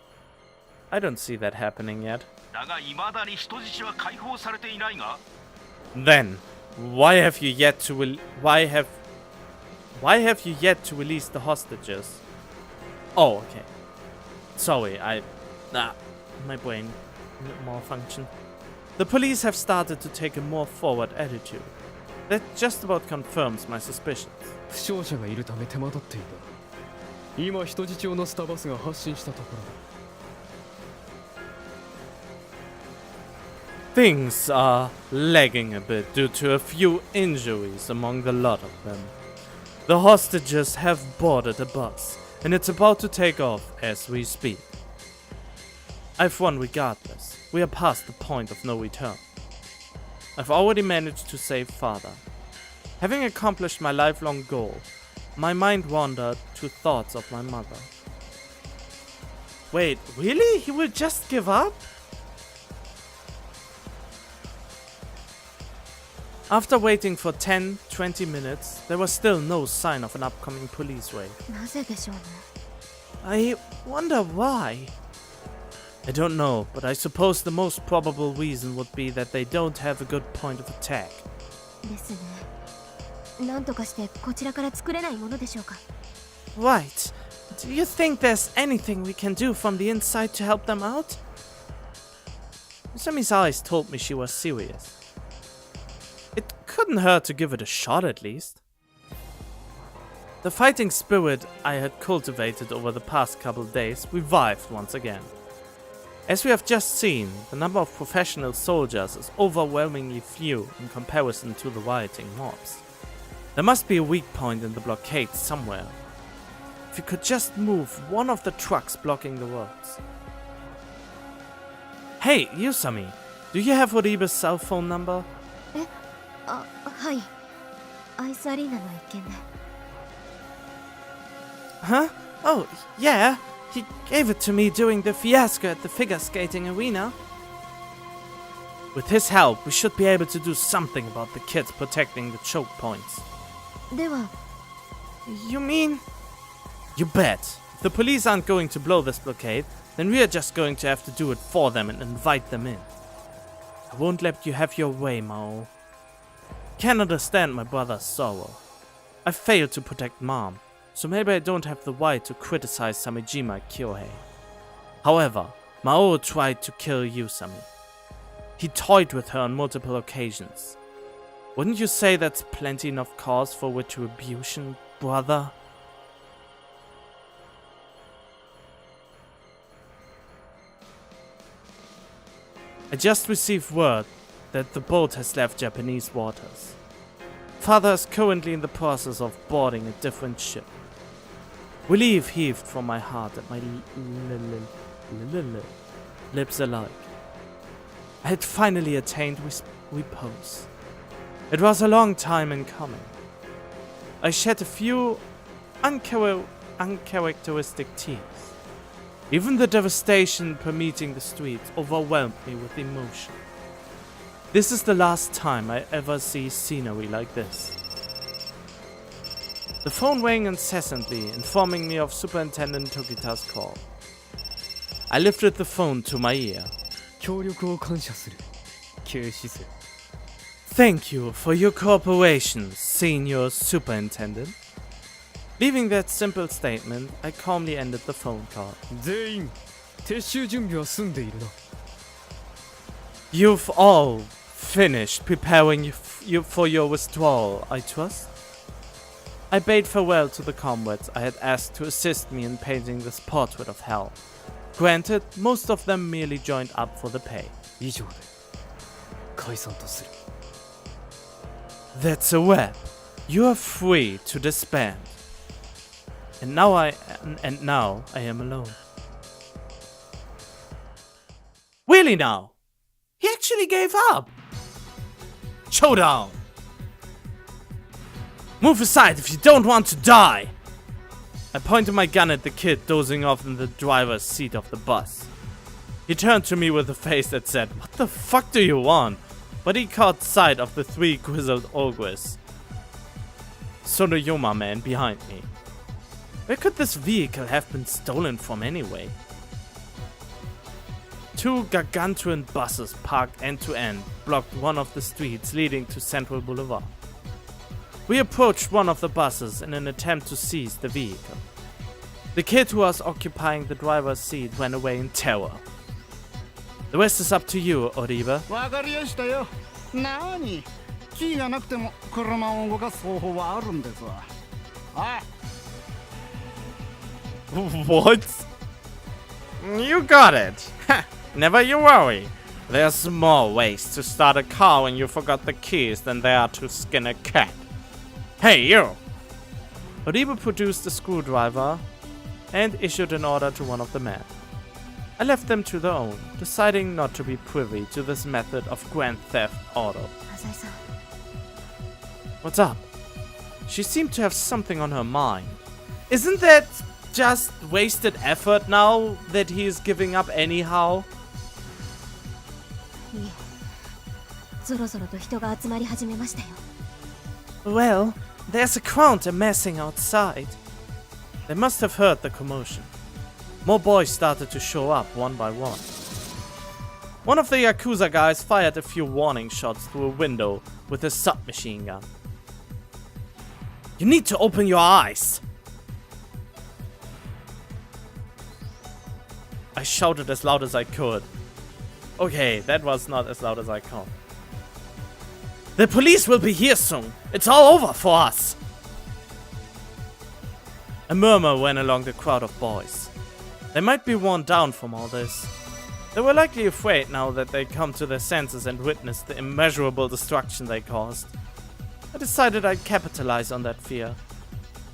A: I don't see that happening yet.
C: だが未だに人質は解放されていないが。
A: Then, why have you yet to release the hostages? Oh, okay. Sorry, my brain malfunction. The police have started to take a more forward attitude. That just about confirms my suspicions.
B: 負傷者がいるため手間取っていた。今人質を乗せたバスが発進したところだ。
A: Things are lagging a bit due to a few injuries among the lot of them. The hostages have boarded a bus, and it's about to take off as we speak. I've won regardless. We are past the point of no return. I've already managed to save father. Having accomplished my lifelong goal, my mind wandered to thoughts of my mother. Wait, really? He will just give up? After waiting for 10-20 minutes, there was still no sign of an upcoming police raid.
D: なぜでしょうね。
A: I wonder why. I don't know, but I suppose the most probable reason would be that they don't have a good point of attack.
D: ですね。なんとかしてこちらから作れないものでしょうか。
A: Right. Do you think there's anything we can do from the inside to help them out? Usami's eyes told me she was serious. It couldn't hurt to give it a shot at least. The fighting spirit I had cultivated over the past couple days revived once again. As we have just seen, the number of professional soldiers is overwhelmingly few in comparison to the rioting mobs. There must be a weak point in the blockade somewhere. If you could just move one of the trucks blocking the roads. Hey, Usami, do you have Oribe's cell phone number?
D: はい。アイスアリーナの一件で。
A: Huh? Oh, yeah. He gave it to me during the fiasco at the figure skating arena. With his help, we should be able to do something about the kids protecting the choke points.
D: では、
A: You mean? You bet. If the police aren't going to blow this blockade, then we are just going to have to do it for them and invite them in. I won't let you have your way, Maou. Can't understand my brother's sorrow. I failed to protect Mom, so maybe I don't have the right to criticize Samejima Kyohei. However, Maou tried to kill Usami. He toyed with her on multiple occasions. Wouldn't you say that's plenty enough cause for retribution, brother? I just received word that the boat has left Japanese waters. Father is currently in the process of boarding a different ship. Relief heaved from my heart and my lips alike. I had finally attained repose. It was a long time in coming. I shed a few uncharacteristic tears. Even the devastation permeating the streets overwhelmed me with emotion. This is the last time I ever see scenery like this. The phone rang incessantly, informing me of Superintendent Tokita's call. I lifted the phone to my ear.
B: 協力を感謝する。警視正。
A: Thank you for your cooperation, Senior Superintendent. Leaving that simple statement, I calmly ended the phone call.
B: 全員、撤収準備は済んでいるな。
A: You've all finished preparing for your withdrawal, I trust? I bade farewell to the comrades I had asked to assist me in painting this portrait of hell. Granted, most of them merely joined up for the pay.
B: 以上で解散とする。
A: That's a wrap. You are free to disband. And now I am alone. Really now? He actually gave up. Showdown. Move aside if you don't want to die. I pointed my gun at the kid dozing off in the driver's seat of the bus. He turned to me with a face that said, "What the fuck do you want?" But he caught sight of the three grizzled ogres. Sonoyoma man behind me. Where could this vehicle have been stolen from anyway? Two gargantuan buses parked end to end blocked one of the streets leading to Central Boulevard. We approached one of the buses in an attempt to seize the vehicle. The kid who was occupying the driver's seat ran away in terror. The rest is up to you, Oribe.
F: わかりやしたよ。なに、キーがなくても車を動かす方法はあるんですわ。はい。
A: What? You got it. Never you worry. There's more ways to start a car when you forgot the keys than there are to skin a cat. Hey, you! Oribe produced a screwdriver and issued an order to one of the men. I left them to their own, deciding not to be privy to this method of Grand Theft Auto.
D: 浅井さん、
A: What's up? She seemed to have something on her mind. Isn't that just wasted effort now that he is giving up anyhow?
D: いえ、ぞろぞろと人が集まり始めましたよ。
A: Well, there's a crowd amassing outside. They must have heard the commotion. More boys started to show up one by one. One of the Yakuza guys fired a few warning shots through a window with his submachine gun. You need to open your eyes! I shouted as loud as I could. Okay, that was not as loud as I could. The police will be here soon. It's all over for us. A murmur went along the crowd of boys. They might be worn down from all this. They were likely afraid now that they come to their senses and witness the immeasurable destruction they caused. I decided I'd capitalize on that fear.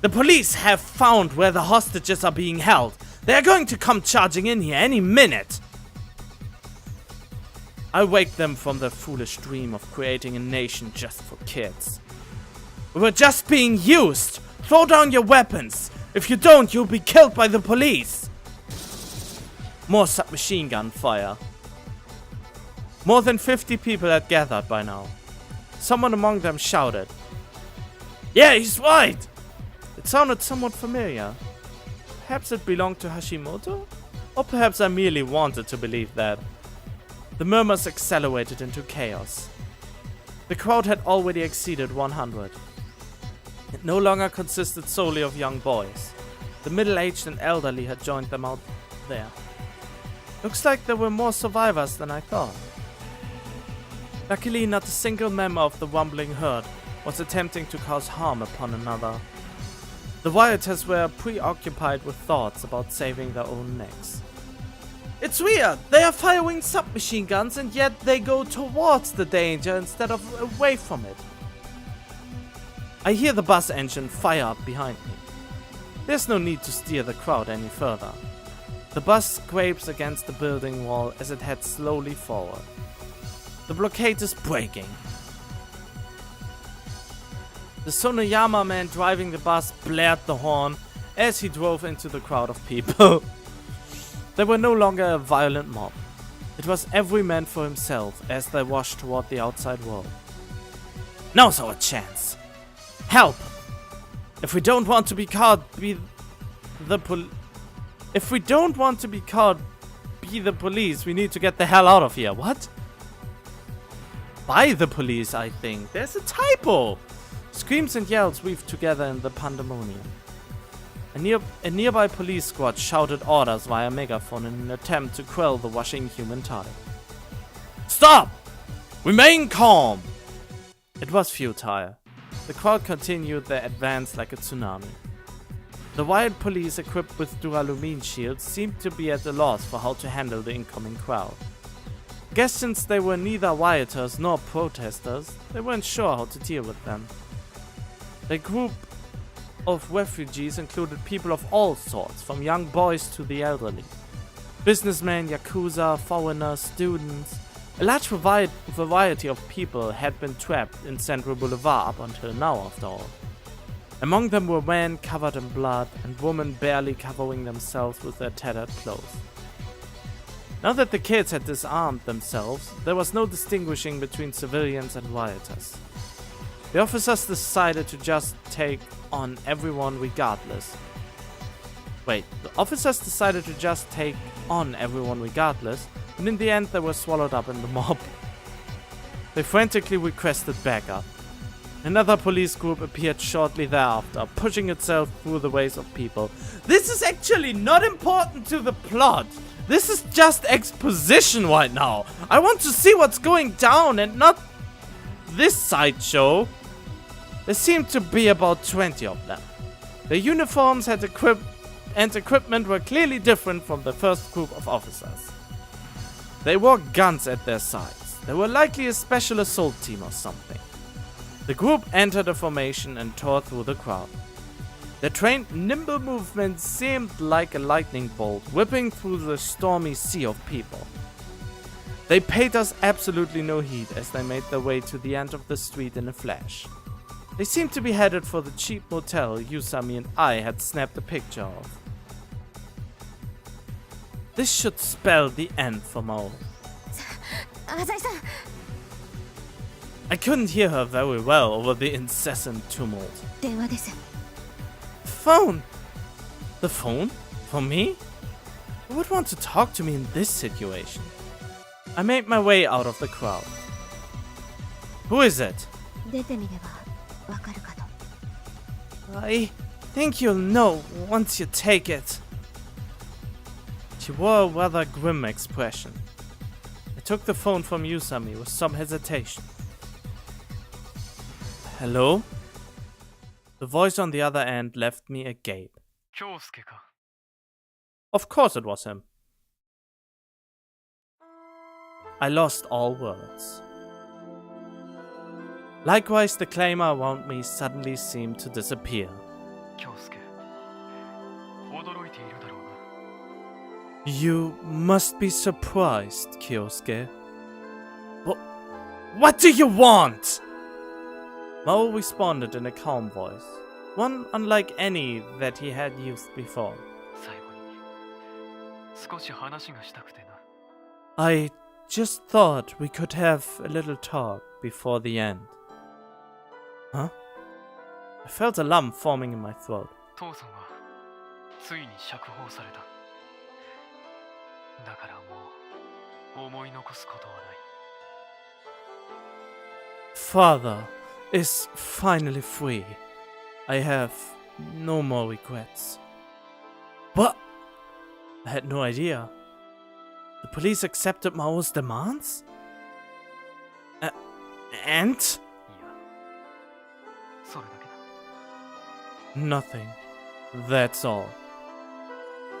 A: The police have found where the hostages are being held. They are going to come charging in here any minute. I wake them from their foolish dream of creating a nation just for kids. We're just being used. Throw down your weapons. If you don't, you'll be killed by the police. More submachine gun fire. More than 50 people had gathered by now. Someone among them shouted, "Yeah, he's right!" It sounded somewhat familiar. Perhaps it belonged to Hashimoto? Or perhaps I merely wanted to believe that. The murmurs accelerated into chaos. The crowd had already exceeded 100. It no longer consisted solely of young boys. The middle-aged and elderly had joined them out there. Looks like there were more survivors than I thought. Luckily, not a single member of the rumbling herd was attempting to cause harm upon another. The rioters were preoccupied with thoughts about saving their own necks. It's weird! They are firing submachine guns and yet they go towards the danger instead of away from it. I hear the bus engine fire up behind me. There's no need to steer the crowd any further. The bus scrapes against the building wall as it heads slowly forward. The blockade is breaking. The Sonoyama man driving the bus blared the horn as he drove into the crowd of people. They were no longer a violent mob. It was every man for himself as they rushed toward the outside world. Now's our chance. Help! If we don't want to be caught, be the police, we need to get the hell out of here. What? By the police, I think. There's a typo! Screams and yells weaved together in the pandemonium. A nearby police squad shouted orders via megaphone in an attempt to quell the rushing human tide. Stop! Remain calm! It was futile. The crowd continued their advance like a tsunami. The riot police equipped with duralumin shields seemed to be at a loss for how to handle the incoming crowd. I guess since they were neither rioters nor protesters, they weren't sure how to deal with them. The group of refugees included people of all sorts, from young boys to the elderly. Businessmen, yakuza, foreigners, students. A large variety of people had been trapped in Central Boulevard up until now, after all. Among them were men covered in blood and women barely covering themselves with their tattered clothes. Now that the kids had disarmed themselves, there was no distinguishing between civilians and rioters. The officers decided to just take on everyone regardless. And in the end they were swallowed up in the mob. They frantically requested backup. Another police group appeared shortly thereafter, pushing itself through the waves of people. This is actually not important to the plot. This is just exposition right now. I want to see what's going down and not this sideshow. There seemed to be about 20 of them. Their uniforms and equipment were clearly different from the first group of officers. They wore guns at their sides. They were likely a special assault team or something. The group entered a formation and tore through the crowd. Their trained, nimble movements seemed like a lightning bolt whipping through the stormy sea of people. They paid us absolutely no heed as they made their way to the end of the street in a flash. They seemed to be headed for the cheap motel Yusami and I had snapped a picture of. This should spell the end for Maou. I couldn't hear her very well over the incessant tumult. Phone! The phone? For me? Who would want to talk to me in this situation? I made my way out of the crowd. Who is it? I think you'll know once you take it. She wore a rather grim expression. I took the phone from Yusami with some hesitation. Hello? The voice on the other end left me agape.
B: 京介か。
A: Of course it was him. I lost all words. Likewise, the claimer around me suddenly seemed to disappear.
B: 京介、驚いているだろうな。
A: You must be surprised, Kyosuke. What do you want? Maou responded in a calm voice, one unlike any that he had used before.
B: 最後に少し話がしたくてな。
A: I just thought we could have a little talk before the end. Huh? I felt a lump forming in my throat.
B: 父さんはついに釈放された。だからもう思い残すことはない。
A: Father is finally free. I have no more regrets. What? I had no idea. The police accepted Mao's demands? And?
B: いや、それだけだ。
A: Nothing. That's all.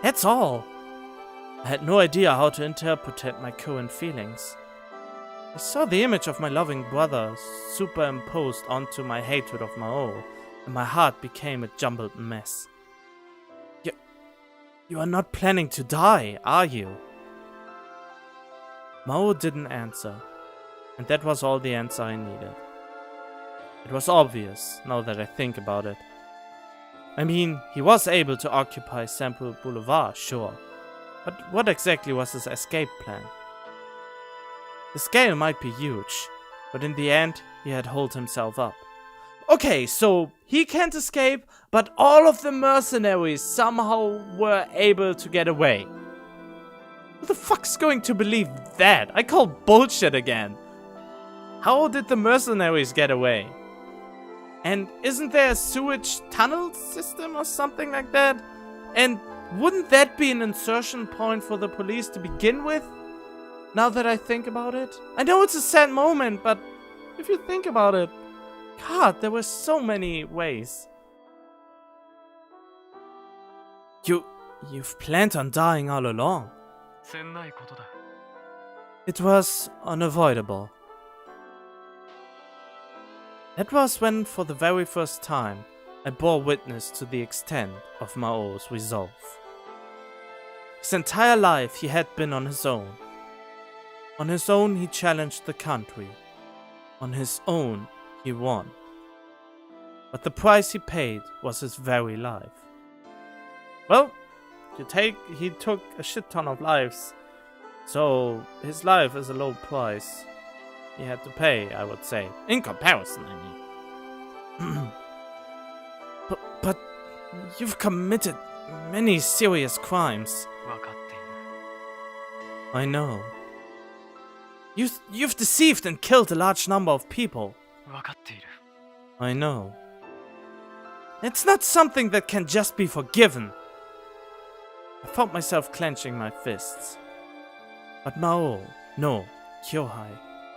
A: That's all? I had no idea how to interpret my current feelings. I saw the image of my loving brother superimposed onto my hatred of Maou, and my heart became a jumbled mess. You are not planning to die, are you? Maou didn't answer, and that was all the answer I needed. It was obvious, now that I think about it. I mean, he was able to occupy Sample Boulevard, sure. But what exactly was his escape plan? The scale might be huge, but in the end, he had holed himself up. Okay, so he can't escape, but all of the mercenaries somehow were able to get away. Who the fuck's going to believe that? I call bullshit again. How did the mercenaries get away? And isn't there a sewage tunnel system or something like that? And wouldn't that be an insertion point for the police to begin with? Now that I think about it. I know it's a sad moment, but if you think about it, God, there were so many ways. You've planned on dying all along.
B: せんないことだ。
A: It was unavoidable. That was when, for the very first time, I bore witness to the extent of Mao's resolve. His entire life he had been on his own. On his own he challenged the country. On his own he won. But the price he paid was his very life. Well, he took a shit ton of lives, so his life is a low price he had to pay, I would say. In comparison, I mean. But you've committed many serious crimes.
B: 分かっている。
A: I know. You've deceived and killed a large number of people.
B: 分かっている。
A: I know. It's not something that can just be forgiven. I felt myself clenching my fists. But Maou, no, Kyohai,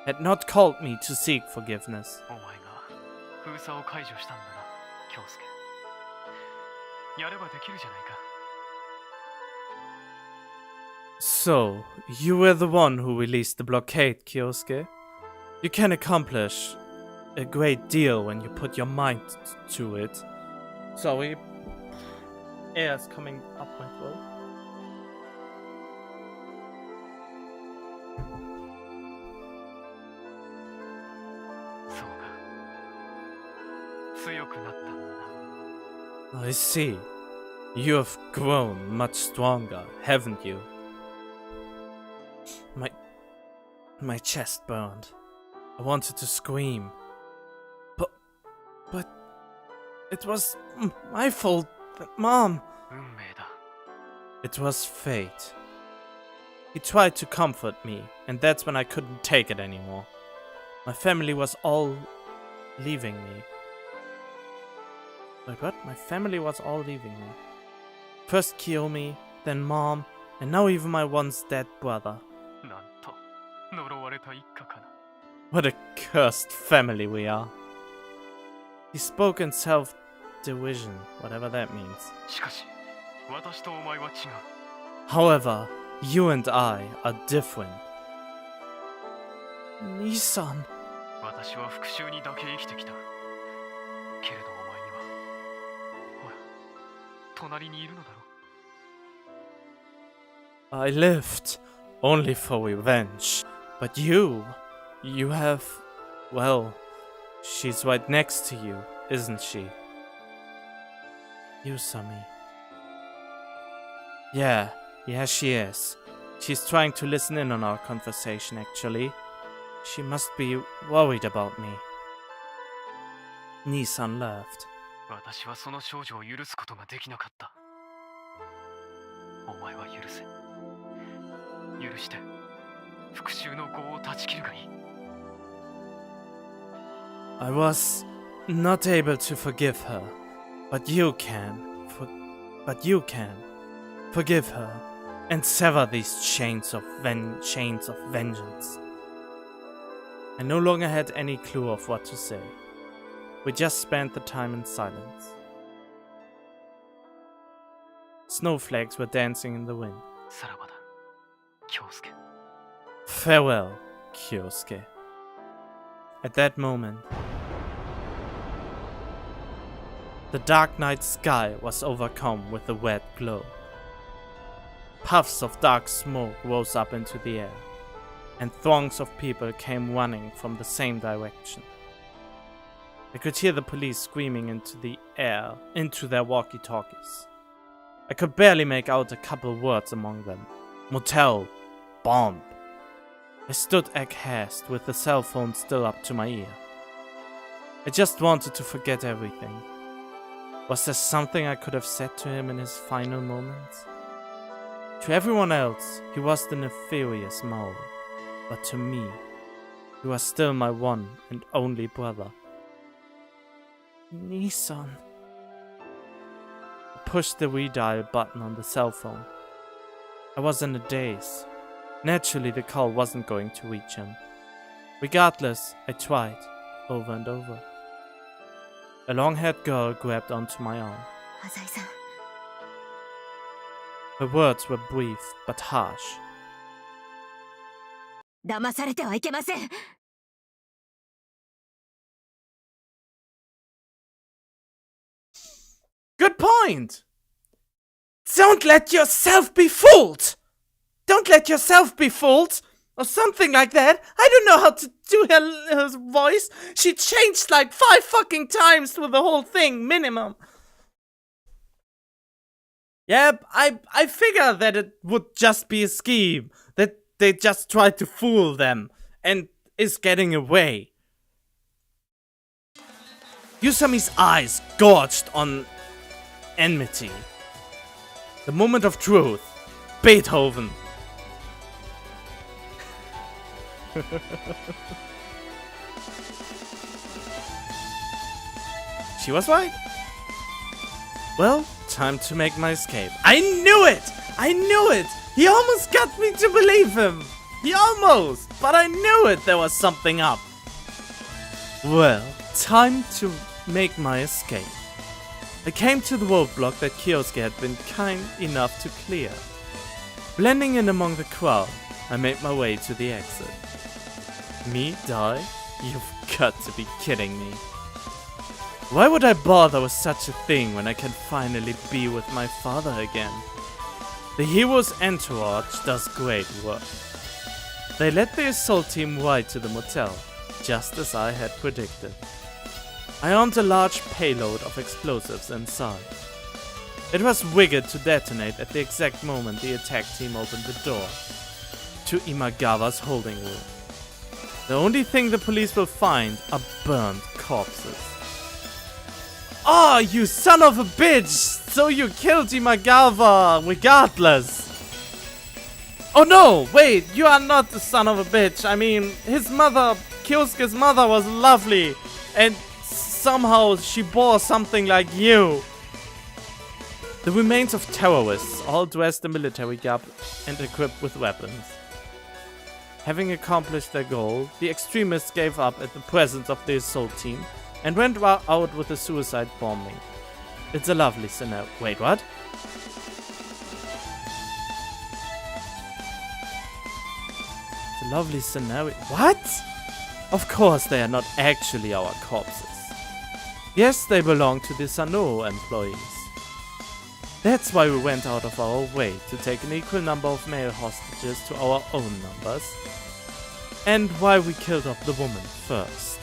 A: had not called me to seek forgiveness.
B: お前が封鎖を解除したんだな、京介。やればできるじゃないか。
A: So, you were the one who released the blockade, Kyosuke? You can accomplish a great deal when you put your mind to it. Sorry, air is coming up my throat.
B: そうか。強くなったんだな。
A: I see. You have grown much stronger, haven't you? My chest burned. I wanted to scream. But it was my fault, Mom.
B: 運命だ。
A: It was fate. He tried to comfort me, and that's when I couldn't take it anymore. My family was all leaving me. Wait, what? My family was all leaving me. First Kiyomi, then mom, and now even my once dead brother.
B: なんと呪われた一家かな。
A: What a cursed family we are. He spoke in self-derision, whatever that means.
B: しかし私とお前は違う。
A: However, you and I are different. Nissan.
B: 私は復讐にだけ生きてきた。けれどお前にはほら隣にいるのだろ。
A: I lived only for revenge. But you have... Well, she's right next to you, isn't she? Yusami. Yeah, she is. She's trying to listen in on our conversation, actually. She must be worried about me. Nissan laughed.
B: 私はその少女を許すことができなかった。お前は許せ。許して復讐の業を断ち切るがいい。
A: I was not able to forgive her, but you can. Forgive her and sever these chains of vengeance. I no longer had any clue of what to say. We just spent the time in silence. Snowflakes were dancing in the wind.
B: さらばだ、京介。
A: Farewell, Kyosuke. At that moment, the dark night sky was overcome with a red glow. Puffs of dark smoke rose up into the air, and throngs of people came running from the same direction. I could hear the police screaming into the air, into their walkie-talkies. I could barely make out a couple words among them. Motel. Bomb. I stood aghast with the cell phone still up to my ear. I just wanted to forget everything. Was there something I could have said to him in his final moments? To everyone else, he was the nefarious Maou. But to me, he was still my one and only brother. Nissan. I pushed the redial button on the cell phone. I was in a daze. Naturally, the call wasn't going to reach him. Regardless, I tried, over and over. A long-haired girl grabbed onto my arm.
D: 浅井さん、
A: Her words were brief but harsh.
D: 騙されてはいけません。
A: Good point! Don't let yourself be fooled! Don't let yourself be fooled! Or something like that. I don't know how to do her voice. She changed like 5 fucking times through the whole thing, minimum. Yep, I figured that it would just be a scheme. That they just tried to fool them. And is getting away. Yusami's eyes gorged on enmity. The moment of truth. Beethoven. She was right. Well, time to make my escape. I knew it! I knew it! He almost got me to believe him! He almost! But I knew it! There was something up. Well, time to make my escape. I came to the roadblock that Kyosuke had been kind enough to clear. Blending in among the crowd, I made my way to the exit. Me die? You've got to be kidding me. Why would I bother with such a thing when I can finally be with my father again? The hero's entourage does great work. They led the assault team right to the motel, just as I had predicted. I armed a large payload of explosives inside. It was rigged to detonate at the exact moment the attack team opened the door to Imagawa's holding room. The only thing the police will find are burned corpses. Oh, you son of a bitch! So you killed Imagawa, regardless! Oh no, wait, you are not the son of a bitch. I mean, his mother, Kyosuke's mother was lovely. And somehow she bore something like you. The remains of terrorists, all dressed in military garb and equipped with weapons. Having accomplished their goal, the extremists gave up at the presence of the assault team and went out with a suicide bombing. It's a lovely scenario. Wait, what? It's a lovely scenario. What? Of course they are not actually our corpses. Yes, they belong to the Sano employees. That's why we went out of our way to take an equal number of male hostages to our own numbers. And why we killed off the woman first.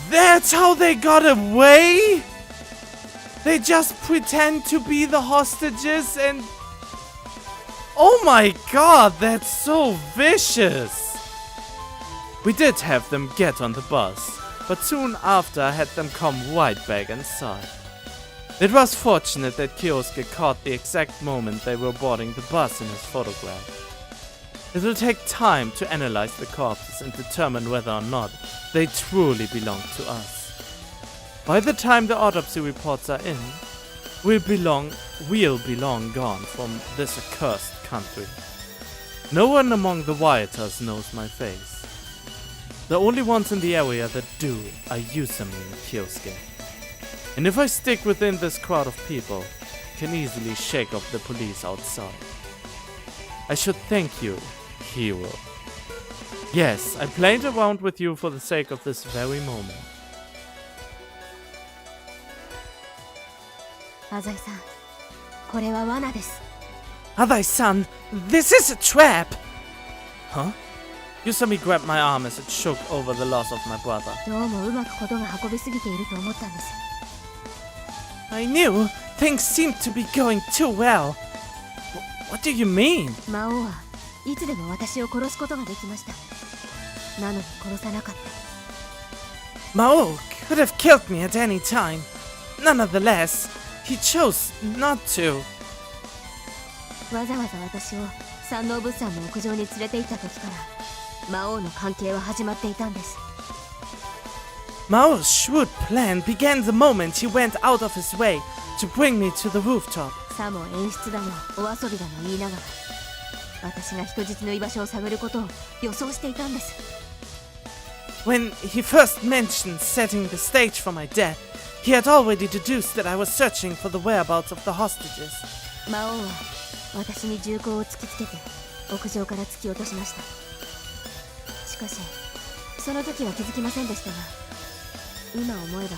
A: That's how they got away? They just pretend to be the hostages and... Oh my god, that's so vicious! We did have them get on the bus, but soon after I had them come right back inside. It was fortunate that Kyosuke caught the exact moment they were boarding the bus in his photograph. It will take time to analyze the corpses and determine whether or not they truly belong to us. By the time the autopsy reports are in, we'll be long gone from this accursed country. No one among the rioters knows my face. The only ones in the area that do are Yusami and Kyosuke. And if I stick within this crowd of people, I can easily shake off the police outside. I should thank you, hero. Yes, I played around with you for the sake of this very moment.
D: Azai-san, これは罠です。
A: Adai-san, this is a trap! Huh? Yusami grabbed my arm as it shook over the loss of my brother.
D: どうもうまくことが運びすぎていると思ったんです。
A: I knew things seemed to be going too well. What do you mean?
D: 魔王はいつでも私を殺すことができました。なのに殺さなかった。
A: Maou could have killed me at any time. Nonetheless, he chose not to.
D: わざわざ私を山王物産の屋上に連れて行った時から魔王の関係は始まっていたんです。
A: Mao's shrewd plan began the moment he went out of his way to bring me to the rooftop.
D: さも演出だのお遊びだの言いながら私が人質の居場所を探ることを予想していたんです。
A: When he first mentioned setting the stage for my death, he had already deduced that I was searching for the whereabouts of the hostages.
D: 魔王は私に銃口を突きつけて屋上から突き落としました。しかしその時は気づきませんでしたが今思えば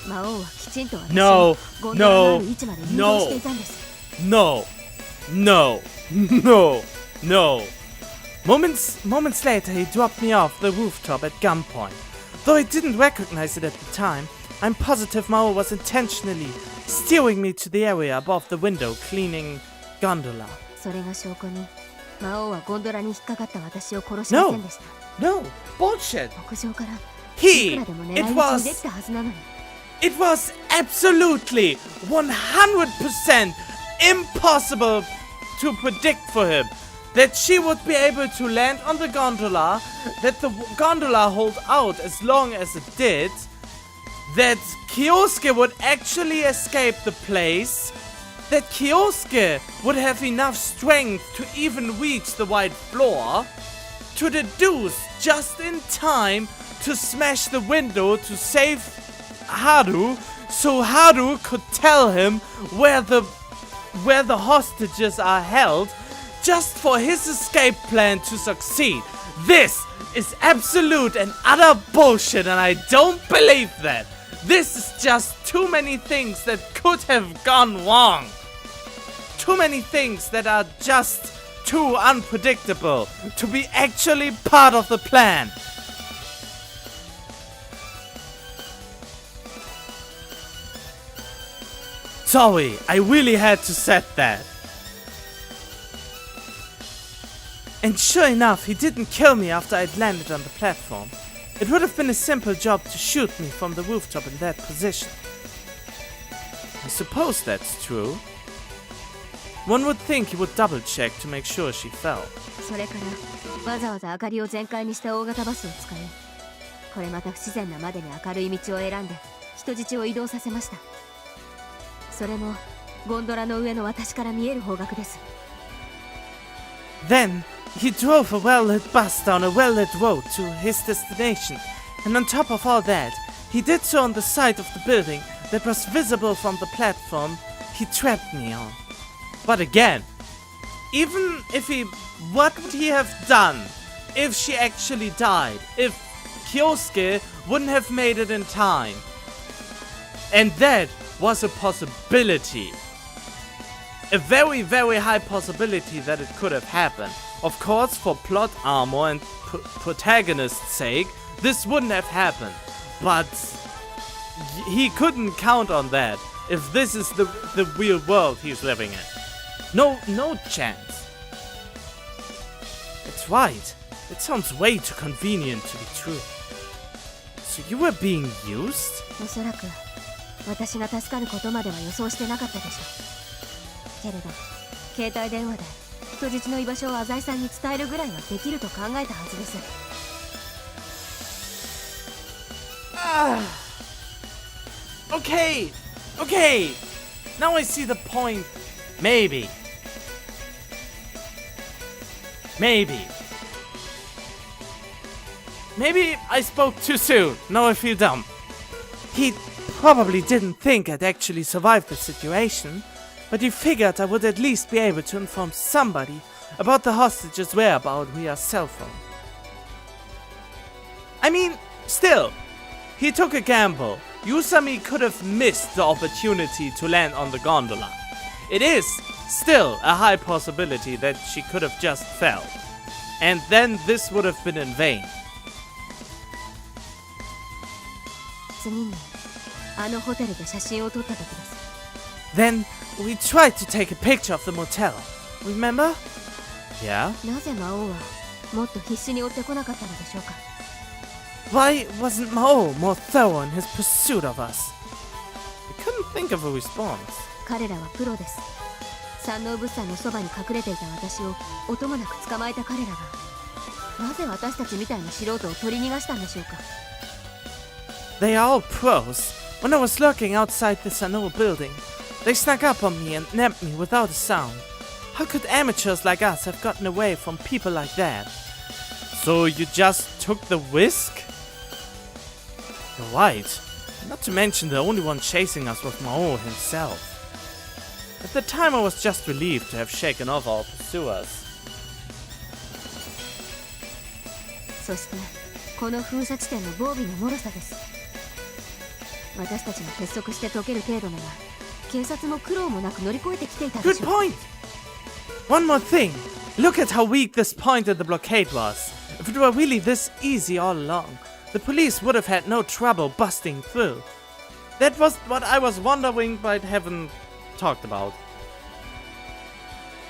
D: 魔王はきちんと私をゴンドラのある位置まで誘導していたんです。
A: No. Moments later, he dropped me off the rooftop at gunpoint. Though I didn't recognize it at the time, I'm positive Maou was intentionally steering me to the area above the window cleaning gondola.
D: それが証拠に魔王はゴンドラに引っかかった私を殺しませんでした。
A: No, bullshit.
D: 屋上からい
A: He,
D: くらでも狙
A: it
D: い撃ちに
A: was
D: できたはずなのに。
A: It was absolutely 100% impossible to predict for him that she would be able to land on the gondola, that the gondola hold out as long as it did, that Kyosuke would actually escape the place, that Kyosuke would have enough strength to even reach the white floor, to deduce just in time to smash the window to save Haru, so Haru could tell him where the hostages are held, just for his escape plan to succeed. This is absolute and utter bullshit, and I don't believe that. This is just too many things that could have gone wrong. Too many things that are just too unpredictable to be actually part of the plan. Sorry, I really had to set that. And sure enough, he didn't kill me after I'd landed on the platform. It would have been a simple job to shoot me from the rooftop in that position. I suppose that's true. One would think he would double check to make sure she fell.
D: それからわざわざ明かりを全開にした大型バスを使いこれまた不自然なまでに明るい道を選んで人質を移動させました。それもゴンドラの上の私から見える方角です。
A: Then he drove a well-lit bus down a well-lit road to his destination, and on top of all that, he did so on the side of the building that was visible from the platform he trapped me on. But again, even if what would he have done if she actually died? If Kyosuke wouldn't have made it in time? And that was a possibility. A very, very high possibility that it could have happened. Of course, for plot armor and protagonist's sake, this wouldn't have happened. But he couldn't count on that if this is the real world he's living in. No chance. That's right. It sounds way too convenient to be true. So you were being used?
D: おそらく私が助かることまでは予想してなかったでしょう。けれど携帯電話で人質の居場所を浅井さんに伝えるぐらいはできると考えたはずです。
A: Okay. Now I see the point. Maybe I spoke too soon. Now I feel dumb. He probably didn't think I'd actually survive the situation, but he figured I would at least be able to inform somebody about the hostage's whereabouts via cell phone. I mean, still, he took a gamble. Yusami could have missed the opportunity to land on the gondola. It is still a high possibility that she could have just fell. And then this would have been in vain.
D: 次にあのホテルで写真を撮った時です。
A: Then we tried to take a picture of the motel. Remember? Yeah?
D: なぜ魔王はもっと必死に追ってこなかったのでしょうか。
A: Why wasn't Maou more thorough in his pursuit of us? I couldn't think of a response.
D: 彼らはプロです。山王物産のそばに隠れていた私を音もなく捕まえた彼らがなぜ私たちみたいな素人を取り逃がしたんでしょうか。
A: They are all pros. When I was lurking outside the Sanoo building, they snuck up on me and nabbed me without a sound. How could amateurs like us have gotten away from people like that? So you just took the risk? You're right. Not to mention the only one chasing us was Maou himself. At the time I was just relieved to have shaken off our pursuers.
D: そしてこの封鎖地点の防備の脆さです。私たちが結束して解ける程度なら警察も苦労もなく乗り越えてきていたでし
A: Good
D: ょう。
A: point! One more thing. Look at how weak this point in the blockade was. If it were really this easy all along, the police would have had no trouble busting through. That was what I was wondering but haven't talked about.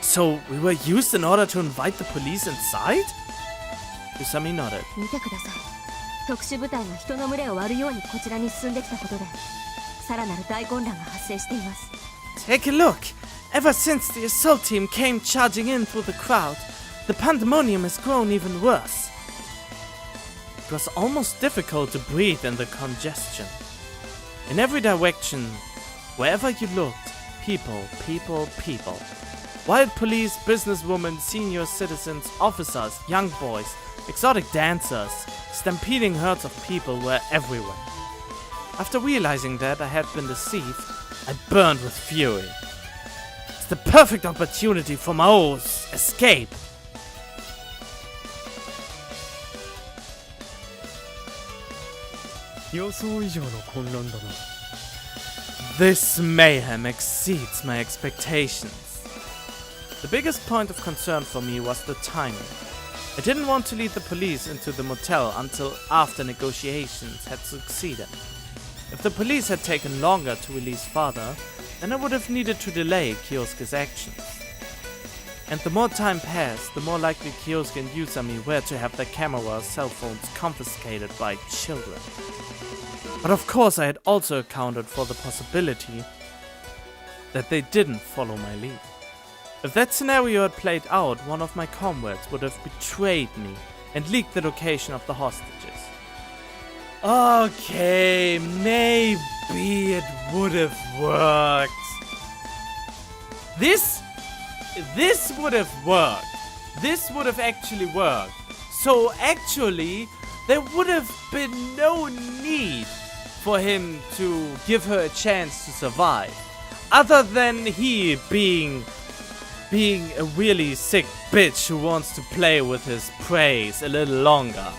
A: So we were used in order to invite the police inside? Yusami nodded.
D: 見てください。特殊部隊が人の群れを割るようにこちらに進んできたことでさらなる大混乱が発生しています。
A: Take a look. Ever since the assault team came charging in through the crowd, the pandemonium has grown even worse. It was almost difficult to breathe in the congestion. In every direction, wherever you looked, people. Wild police, businesswomen, senior citizens, officers, young boys, exotic dancers, stampeding herds of people were everywhere. After realizing that I had been deceived, I burned with fury. It's the perfect opportunity for Maou's escape. This mayhem exceeds my expectations. The biggest point of concern for me was the timing. I didn't want to lead the police into the motel until after negotiations had succeeded. If the police had taken longer to release father, then I would have needed to delay Kyosuke's actions. And the more time passed, the more likely Kyosuke and Yusami were to have their camera or cell phones confiscated by children. But of course I had also accounted for the possibility that they didn't follow my lead. If that scenario had played out, one of my comrades would have betrayed me and leaked the location of the hostages. Okay, maybe it would have worked. This would have worked. This would have actually worked. So actually, there would have been no need for him to give her a chance to survive. Other than he being a really sick bitch who wants to play with his praise a little longer.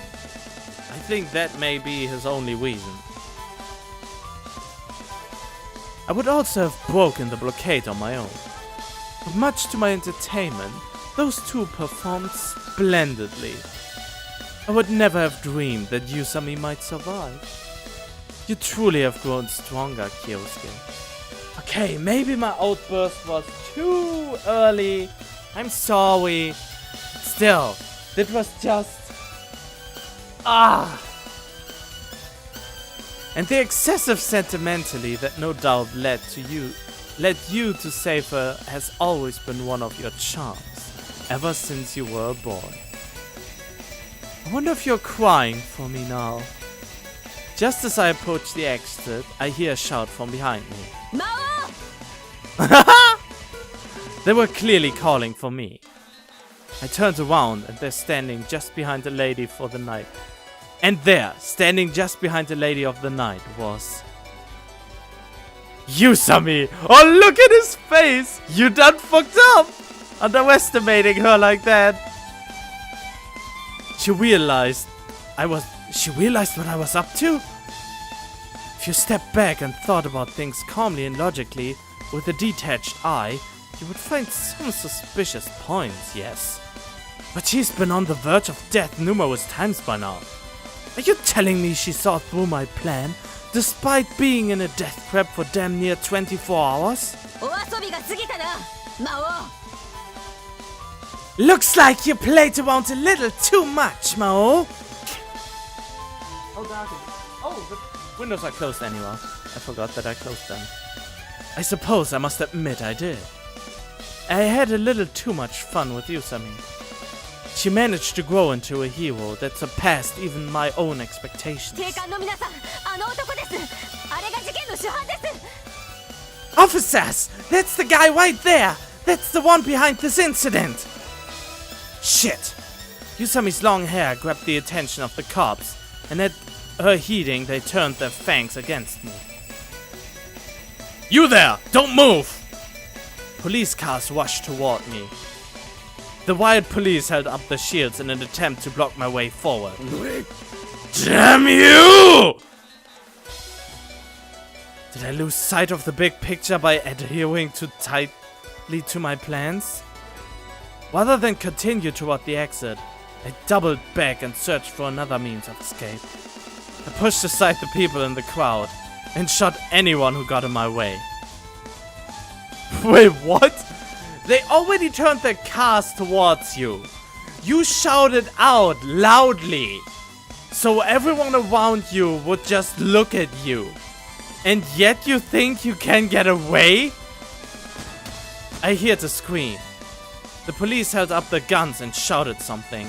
A: I think that may be his only reason. I would also have broken the blockade on my own. But much to my entertainment, those two performed splendidly. I would never have dreamed that Yusami might survive. You truly have grown stronger, Kyosuke. Okay, maybe my outburst was too early. I'm sorry. Still, that was just... And the excessive sentimentality that no doubt led you to save her has always been one of your charms, ever since you were a boy. I wonder if you're crying for me now. Just as I approach the exit, I hear a shout from behind me.
D: Maou!
A: They were clearly calling for me. I turned around and they're standing just behind the lady for the night. And there, standing just behind the lady of the night, was... Yusami! Oh, look at his face! You done fucked up! Underestimating her like that. She realized what I was up to? If you stepped back and thought about things calmly and logically, with a detached eye, you would find some suspicious points, yes. But she's been on the verge of death numerous times by now. Are you telling me she saw through my plan, despite being in a death trap for damn near 24 hours? Looks like you played around a little too much, Maou. Oh, the windows are closed anyway. I forgot that I closed them. I suppose I must admit I did. I had a little too much fun with Yusami. She managed to grow into a hero that surpassed even my own expectations. Officers! That's the guy right there! That's the one behind this incident! Shit! Yusami's long hair grabbed the attention of the cops, and at her heeding, they turned their fangs against me. You there! Don't move! Police cars rushed toward me. The wild police held up their shields in an attempt to block my way forward. Damn you! Did I lose sight of the big picture by adhering too tightly to my plans? Rather than continue toward the exit, I doubled back and searched for another means of escape. I pushed aside the people in the crowd and shot anyone who got in my way. Wait, what? They already turned their cars towards you. You shouted out loudly, so everyone around you would just look at you. And yet you think you can get away? I heard a scream. The police held up their guns and shouted something.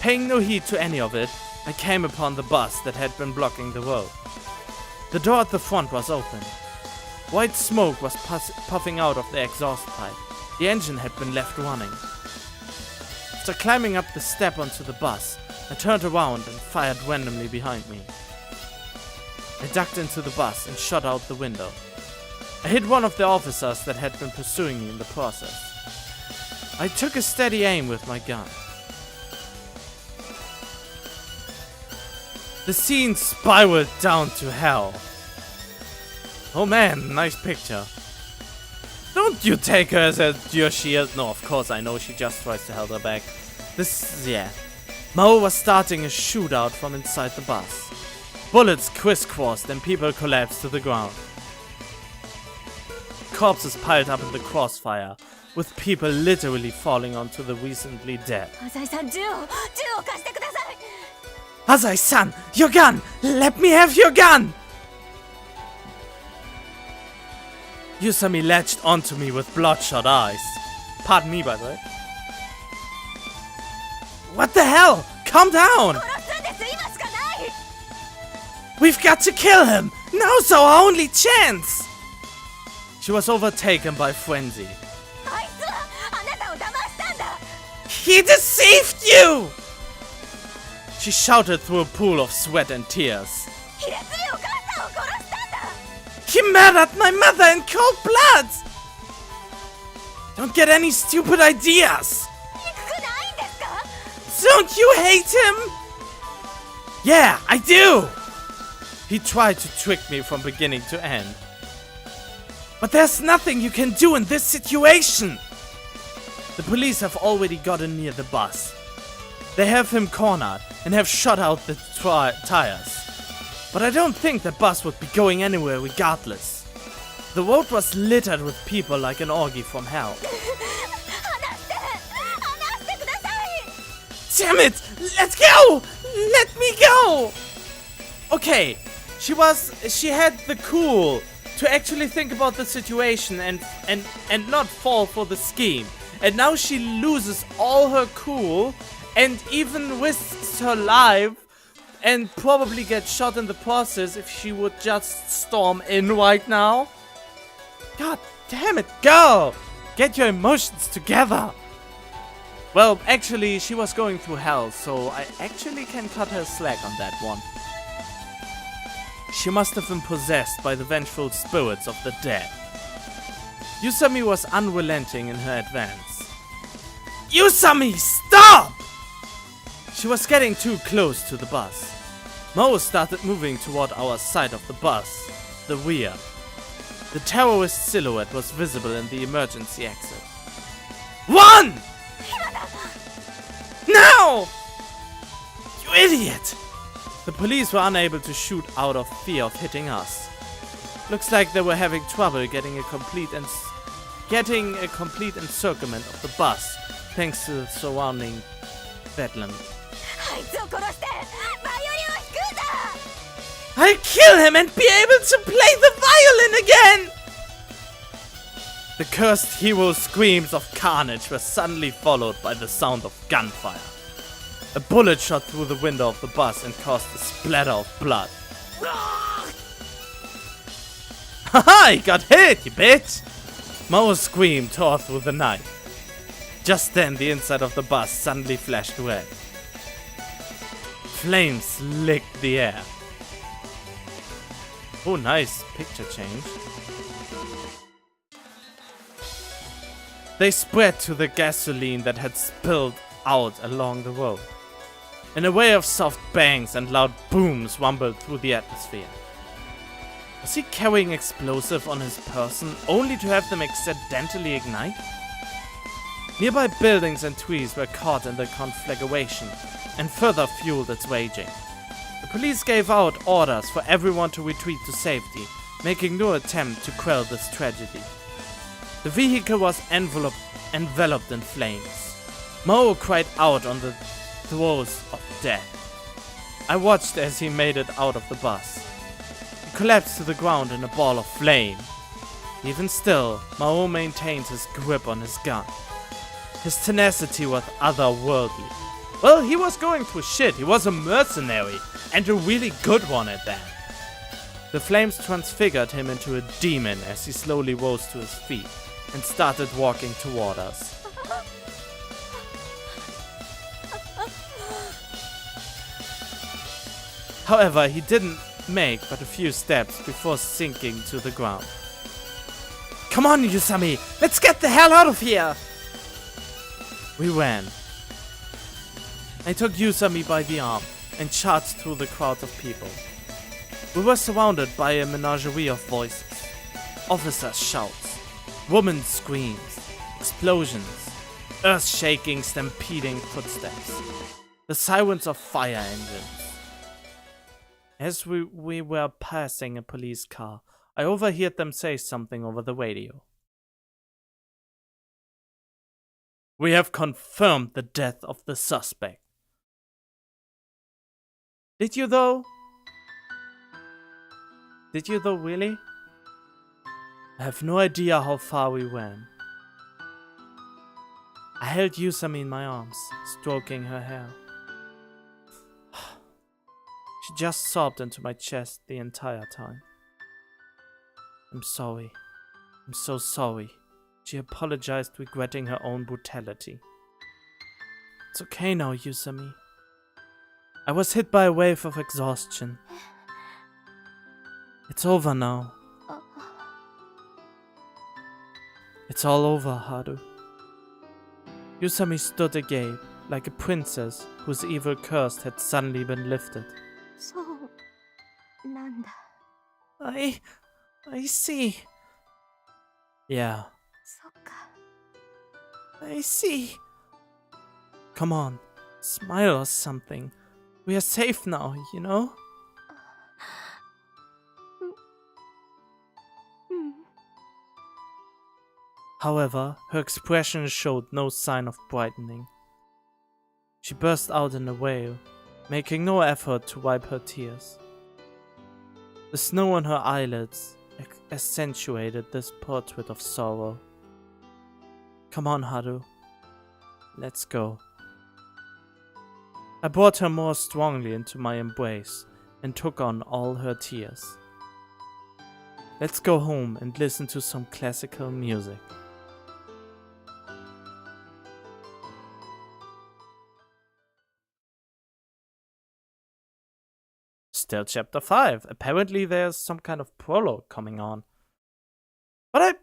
A: Paying no heed to any of it, I came upon the bus that had been blocking the road. The door at the front was open. White smoke was puffing out of the exhaust pipe. The engine had been left running. After climbing up the step onto the bus, I turned around and fired randomly behind me. I ducked into the bus and shot out the window. I hit one of the officers that had been pursuing me in the process. I took a steady aim with my gun. The scene spiraled down to hell. Oh man, nice picture. Don't you take her as your shield? No, of course I know she just tries to hold her back. Maou was starting a shootout from inside the bus. Bullets crisscrossed and people collapsed to the ground. Corpses piled up in the crossfire, with people literally falling onto the recently dead. Azai-san, your gun! Let me have your gun! Yusami latched onto me with bloodshot eyes. Pardon me, by the way. What the hell? Calm down! We've got to kill him! Now's our only chance! She was overtaken by frenzy.
D: あいつはあなたを騙したんだ
A: He deceived you! She shouted through a pool of sweat and tears.
D: 卑劣にお母さんを殺したんだ
A: He murdered my mother in cold blood! Don't get any stupid ideas!
D: 憎くないんですか
A: Don't you hate him? Yeah, I do! He tried to trick me from beginning to end. But there's nothing you can do in this situation! The police have already gotten near the bus. They have him cornered and have shot out the tires. But I don't think the bus would be going anywhere regardless. The road was littered with people like an orgy from hell.
D: 離してください
A: Damn it! Let's go! Let me go! Okay, she had the cool to actually think about the situation and not fall for the scheme. And now she loses all her cool and even risks her life and probably gets shot in the process if she would just storm in right now. God damn it, go! Get your emotions together! Well, actually, she was going through hell, so I actually can cut her slack on that one. She must have been possessed by the vengeful spirits of the dead. Yusami was unrelenting in her advance. Yusami, stop! She was getting too close to the bus. Maou started moving toward our side of the bus, the rear. The terrorist silhouette was visible in the emergency exit. Run! Now! You idiot! The police were unable to shoot out of fear of hitting us. Looks like they were having trouble getting a complete encirclement of the bus, thanks to the surrounding bedlam.
D: あいつを殺してバイオリンを弾くんだ
A: I'll kill him and be able to play the violin again! The cursed hero's screams of carnage were suddenly followed by the sound of gunfire. A bullet shot through the window of the bus and caused a splatter of blood. Haha, he got hit, you bitch! Mao's scream tore through the night. Just then, the inside of the bus suddenly flashed red. Flames licked the air. Oh, nice picture change. They spread to the gasoline that had spilled out along the road. And a wave of soft bangs and loud booms rumbled through the atmosphere. Was he carrying explosive on his person only to have them accidentally ignite? Nearby buildings and trees were caught in the conflagration and further fueled its raging. The police gave out orders for everyone to retreat to safety, making no attempt to quell this tragedy. The vehicle was enveloped in flames. Maou cried out on the throes of death. I watched as he made it out of the bus. He collapsed to the ground in a ball of flame. Even still, Maou maintained his grip on his gun. His tenacity was otherworldly. Well, he was going through shit. He was a mercenary, and a really good one at that. The flames transfigured him into a demon as he slowly rose to his feet and started walking toward us. However, he didn't make but a few steps before sinking to the ground. Come on, Yusami! Let's get the hell out of here! We ran. I took Yusami by the arm and charged through the crowd of people. We were surrounded by a menagerie of voices. Officers' shouts, women's screams, explosions, earth-shaking, stampeding footsteps, the sirens of fire engines. As we were passing a police car, I overheard them say something over the radio. We have confirmed the death of the suspect. Did you though? Did you though, really? I have no idea how far we went. I held Yusami in my arms, stroking her hair. She just sobbed into my chest the entire time. I'm sorry. I'm so sorry. She apologized, regretting her own brutality. It's okay now, Yusami. I was hit by a wave of exhaustion. It's over now. It's all over, Haru. Yusami stood agape, like a princess whose evil curse had suddenly been lifted.
D: そうなんだ。
A: I see. Yeah,
D: そっか。
A: I see. Come on, smile or something. We are safe now, you know?
D: うん。
A: However, her expression showed no sign of brightening. She burst out in a wail, making no effort to wipe her tears. The snow on her eyelids accentuated this portrait of sorrow. Come on, Haru. Let's go. I brought her more strongly into my embrace and took on all her tears. Let's go home and listen to some classical music. Still chapter 5. Apparently there's some kind of prologue coming on. But I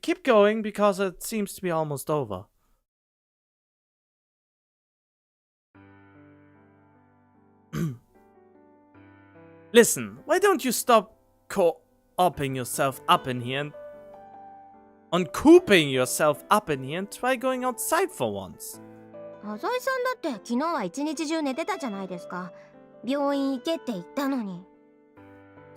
A: keep going because it seems to be almost over. Listen, why don't you stop cooping yourself up in here and uncooping yourself up in here and try going outside for once?
D: 浅井さんだって昨日は一日中寝てたじゃないですか。病院行けって言ったのに。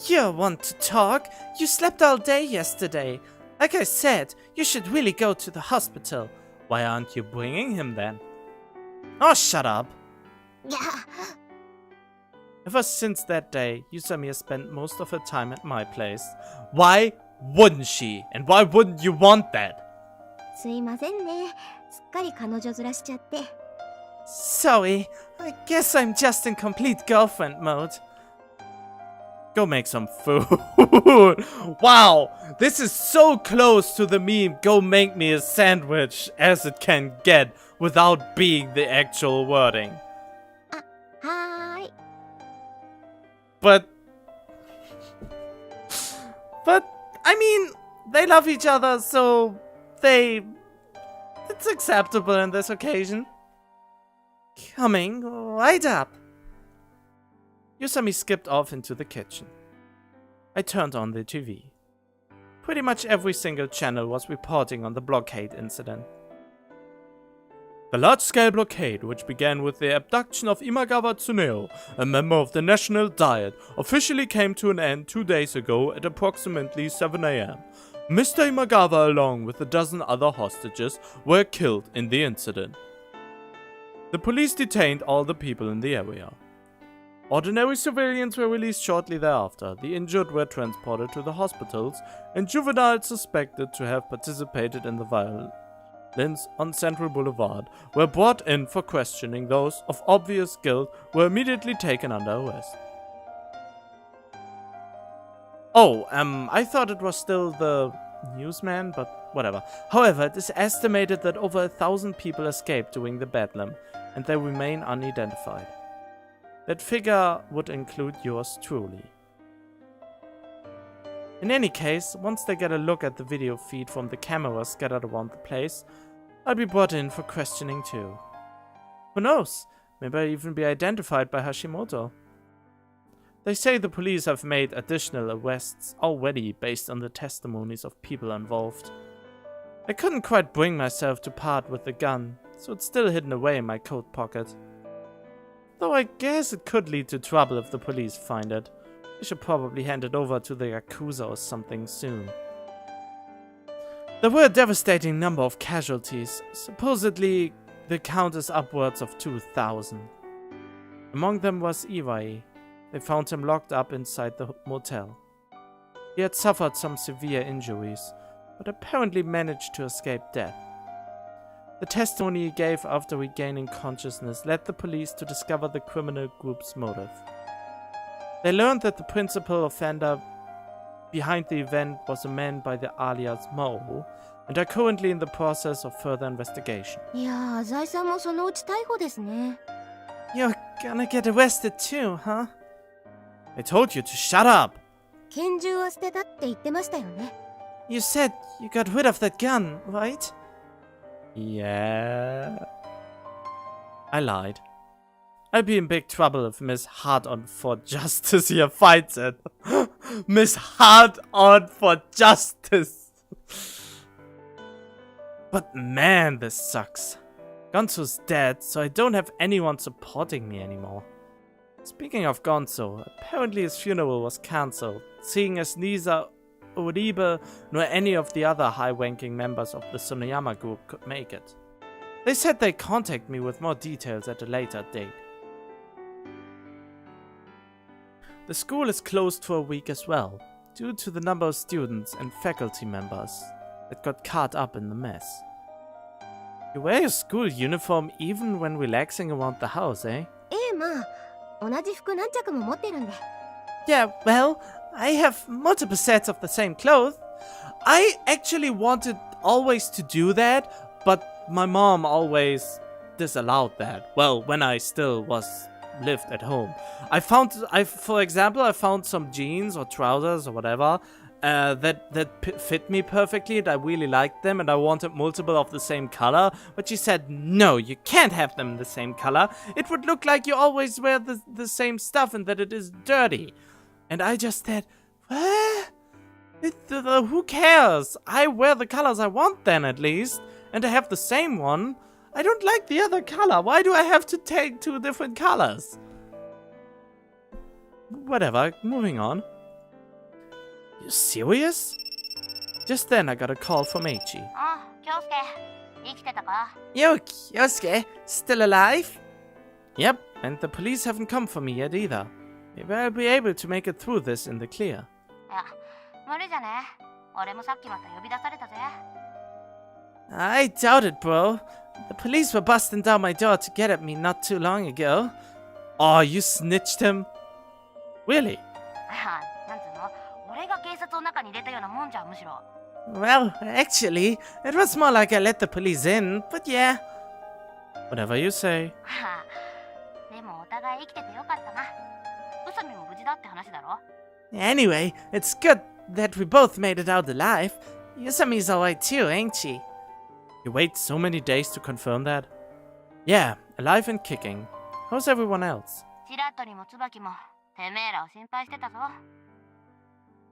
A: You want to talk? You slept all day yesterday. Like I said, you should really go to the hospital. Why aren't you bringing him then? Oh, shut up.
D: いや、
A: Ever since that day, Yusami has spent most of her time at my place. Why wouldn't she? And why wouldn't you want that?
D: すいませんね。すっかり彼女面しちゃって。
A: Sorry, I guess I'm just in complete girlfriend mode. Go make some food. Wow, this is so close to the meme "Go make me a sandwich" as it can get without being the actual wording.
D: はーい。
A: But I mean, they love each other, so it's acceptable in this occasion. Coming right up. Yusami skipped off into the kitchen. I turned on the TV. Pretty much every single channel was reporting on the blockade incident. The large-scale blockade, which began with the abduction of Imagawa Tsuneo, a member of the National Diet, officially came to an end 2 days ago at approximately 7 AM. Mr. Imagawa, along with a dozen other hostages, were killed in the incident. The police detained all the people in the area. Ordinary civilians were released shortly thereafter, the injured were transported to the hospitals, and juveniles suspected to have participated in the violence on Central Boulevard were brought in for questioning. Those of obvious guilt were immediately taken under arrest. Oh, I thought it was still the newsman, but whatever. However, it is estimated that over 1,000 people escaped during the bedlam, and they remain unidentified. That figure would include yours truly. In any case, once they get a look at the video feed from the cameras scattered around the place, I'll be brought in for questioning too. Who knows? Maybe I'll even be identified by Hashimoto. They say the police have made additional arrests already based on the testimonies of people involved. I couldn't quite bring myself to part with the gun, so it's still hidden away in my coat pocket. Though I guess it could lead to trouble if the police find it. I should probably hand it over to the Yakuza or something soon. There were a devastating number of casualties. Supposedly, the count is upwards of 2,000. Among them was Iwai. They found him locked up inside the motel. He had suffered some severe injuries, but apparently managed to escape death. The testimony he gave after regaining consciousness led the police to discover the criminal group's motive. They learned that the principal offender behind the event was a man by the alias Maou, and are currently in the process of further investigation.
D: いやー、浅井さんもそのうち逮捕ですね。
A: You're gonna get arrested too, huh? I told you to shut up!
D: 拳銃は捨てたって言ってましたよね。
A: You said you got rid of that gun, right? Yeah. I lied. I'd be in big trouble if Miss Hard-On for Justice here fights it. Miss Hard-On for Justice! But man, this sucks. Gonzo's dead, so I don't have anyone supporting me anymore. Speaking of Gonzo, apparently his funeral was cancelled, seeing as neither Uribe nor any of the other high-ranking members of the Sonoyama group could make it. They said they'd contact me with more details at a later date. The school is closed for a week as well, due to the number of students and faculty members that got caught up in the mess. You wear your school uniform even when relaxing around the house, eh?
D: ええ、まあ、同じ服何着も持ってるんで。
A: Yeah, well, I have multiple sets of the same clothes. I actually wanted always to do that, but my mom always disallowed that. Well, when I still lived at home. For example, I found some jeans or trousers or whatever that fit me perfectly, and I really liked them, and I wanted multiple of the same color, but she said, no, you can't have them the same color. It would look like you always wear the same stuff and that it is dirty. And I just said, what? Who cares? I wear the colors I want then, at least, and I have the same one. I don't like the other color. Why do I have to take 2 different colors? Whatever, moving on. You serious? Just then I got a call from Eiichi.
E: あ、京介、生きてたか？
A: Yosuke, still alive? Yep, and the police haven't come for me yet either. Maybe I'll be able to make it through this in the clear.
E: いや、無理じゃね。俺もさっきまた呼び出されたぜ。
A: I doubt it, bro. The police were busting down my door to get at me not too long ago. Oh, you snitched him? Really?
E: なんつうの？俺が警察の中に入れたようなもんじゃん、むしろ。
A: Well, actually, it was more like I let the police in, but yeah. Whatever you say.
E: でもお互い生きててよかったな。宇佐美も無事だって話だろ？
A: Anyway, it's good that we both made it out alive. Yusami's alright too, ain't she? You wait so many days to confirm that? Yeah, alive and kicking. How's everyone else?
E: チラットにも椿もてめえらを心配してたぞ。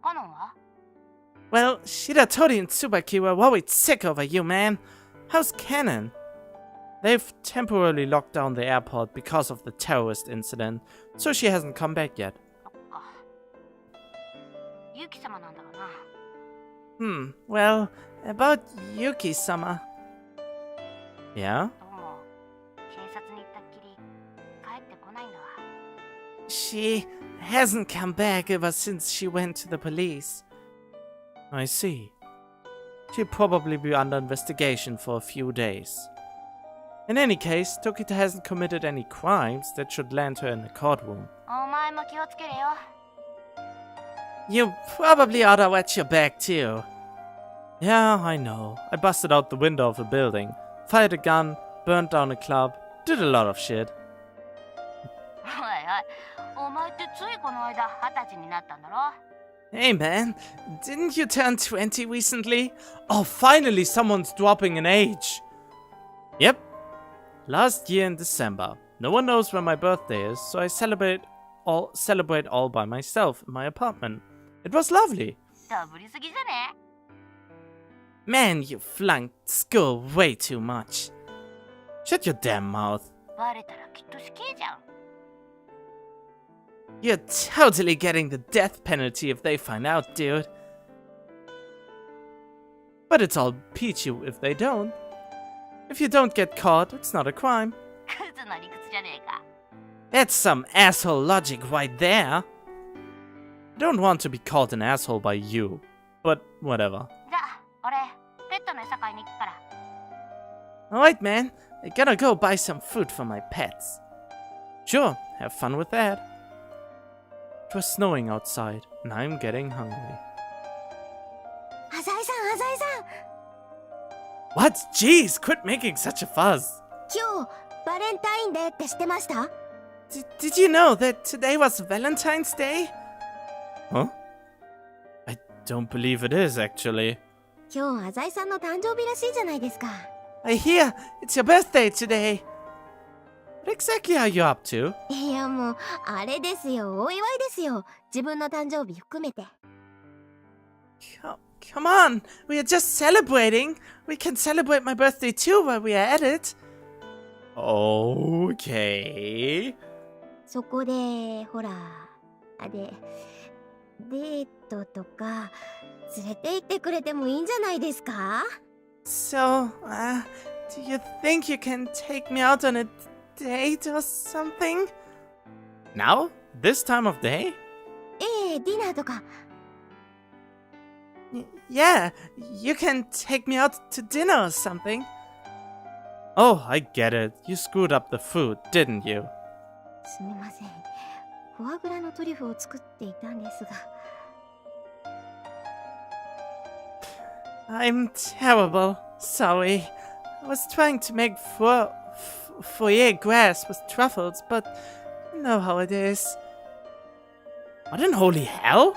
E: カノンは？
A: Well, Shiratori and Tsubaki were worried sick over you, man. How's Canon? They've temporarily locked down the airport because of the terrorist incident, so she hasn't come back yet.
E: そっか。ユキ様なんだろうな。
A: Well, about Yuki-sama. Yeah?
E: どうも、警察に行ったっきり帰ってこないんだわ。
A: She hasn't come back ever since she went to the police. I see. She'll probably be under investigation for a few days. In any case, Tokita hasn't committed any crimes that should land her in the courtroom.
E: お前も気をつけれよ。
A: You probably ought to watch your back too. Yeah, I know. I busted out the window of a building, fired a gun, burned down a club, did a lot of shit.
E: おいおい、お前ってついこの間20歳になったんだろ？
A: Hey man, didn't you turn 20 recently? Oh, finally someone's dropping an age. Yep. Last year in December. No one knows when my birthday is, so I celebrate all by myself in my apartment. It was lovely.
E: ダブりすぎじゃね？
A: Man, you flunked school way too much. Shut your damn mouth.
E: バレたらきっと死刑じゃん。
A: You're totally getting the death penalty if they find out, dude. But it's all peachy if they don't. If you don't get caught, it's not a crime.
E: クズの理屈じゃねえか。
A: That's some asshole logic right there. I don't want to be called an asshole by you, but whatever.
E: じゃあ、俺、ペットの餌買いに行くから。
A: Alright, man. I gotta go buy some food for my pets. Sure, have fun with that. It was snowing outside, and I'm getting hungry.
D: 浅井さん、浅井さん。
A: What? Jeez, quit making such a fuss.
D: 今日バレンタインデーって知ってました？
A: Did you know that today was Valentine's Day? Huh? I don't believe it is, actually.
D: 今日浅井さんの誕生日らしいじゃないですか。
A: I hear it's your birthday today. What exactly are you up to?
D: いやもうあれですよ、お祝いですよ。自分の誕生日含めて。
A: Come on, we are just celebrating. We can celebrate my birthday too while we are at it. Okay.
D: そこでほらデートとか連れて行ってくれてもいいんじゃないですか？
A: So, do you think you can take me out on a date or something? Now? This time of day?
D: ディナーとか。
A: Yeah, you can take me out to dinner or something. Oh, I get it. You screwed up the food, didn't you?
D: すみません。フォアグラのトリュフを作っていたんですが。
A: I'm terrible. Sorry. I was trying to make foyer grass with truffles, but you know how it is. What in holy hell?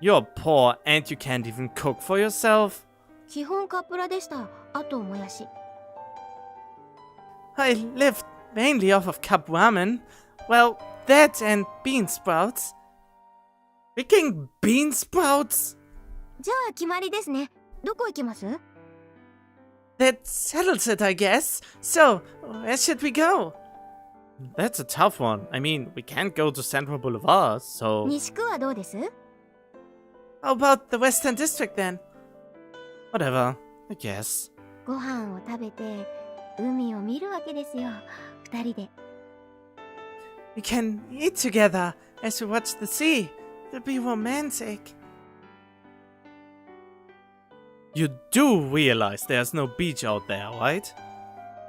A: You're poor and you can't even cook for yourself.
D: 基本カップラでした。あともやし。
A: I lived mainly off of cup ramen. Well, that and bean sprouts. Freaking bean sprouts?
D: じゃあ決まりですね。どこ行きます？
A: That settles it, I guess. So, where should we go? That's a tough one. I mean, we can't go to Central Boulevard, so...
D: 西区はどうです？
A: How about the Western District then? Whatever, I guess.
D: ご飯を食べて海を見るわけですよ。二人で。
A: We can eat together as we watch the sea. It'll be romantic. You do realize there's no beach out there, right?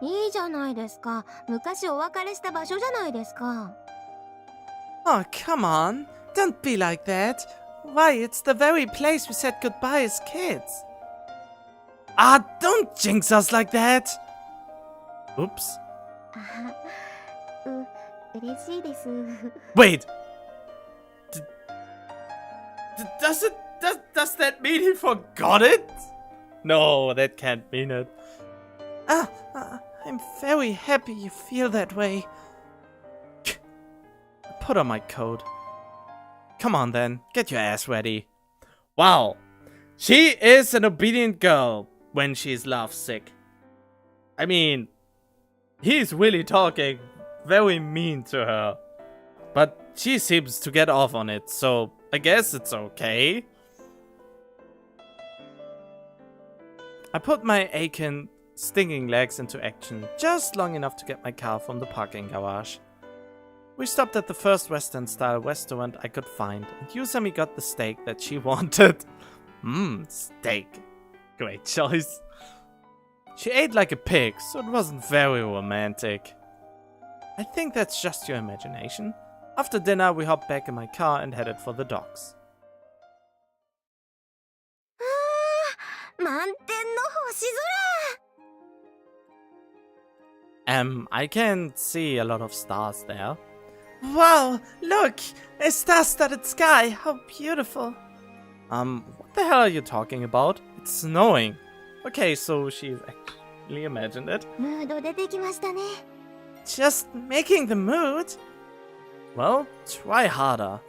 D: いいじゃないですか。昔お別れした場所じゃないですか。
A: Oh, come on. Don't be like that. Why, it's the very place we said goodbye as kids. Ah, don't jinx us like that. Oops.
D: 嬉しいです。
A: Wait. Does that mean he forgot it? No, that can't mean it. I'm very happy you feel that way. Put on my coat. Come on then, get your ass ready. Wow, she is an obedient girl when she's lovesick. I mean, he's really talking very mean to her. But she seems to get off on it, so I guess it's okay. I put my aching, stinging legs into action just long enough to get my car from the parking garage. We stopped at the first Western-style restaurant I could find, and Yusami got the steak that she wanted. Steak. Great choice. She ate like a pig, so it wasn't very romantic. I think that's just your imagination. After dinner, we hopped back in my car and headed for the docks.
D: 満天の星空。
A: I can see a lot of stars there. Wow, look! A star-studded sky! How beautiful! What the hell are you talking about? It's snowing. Okay, so she's actually imagined it.
D: ムード出てきましたね。
A: Just making the mood? Well, try harder.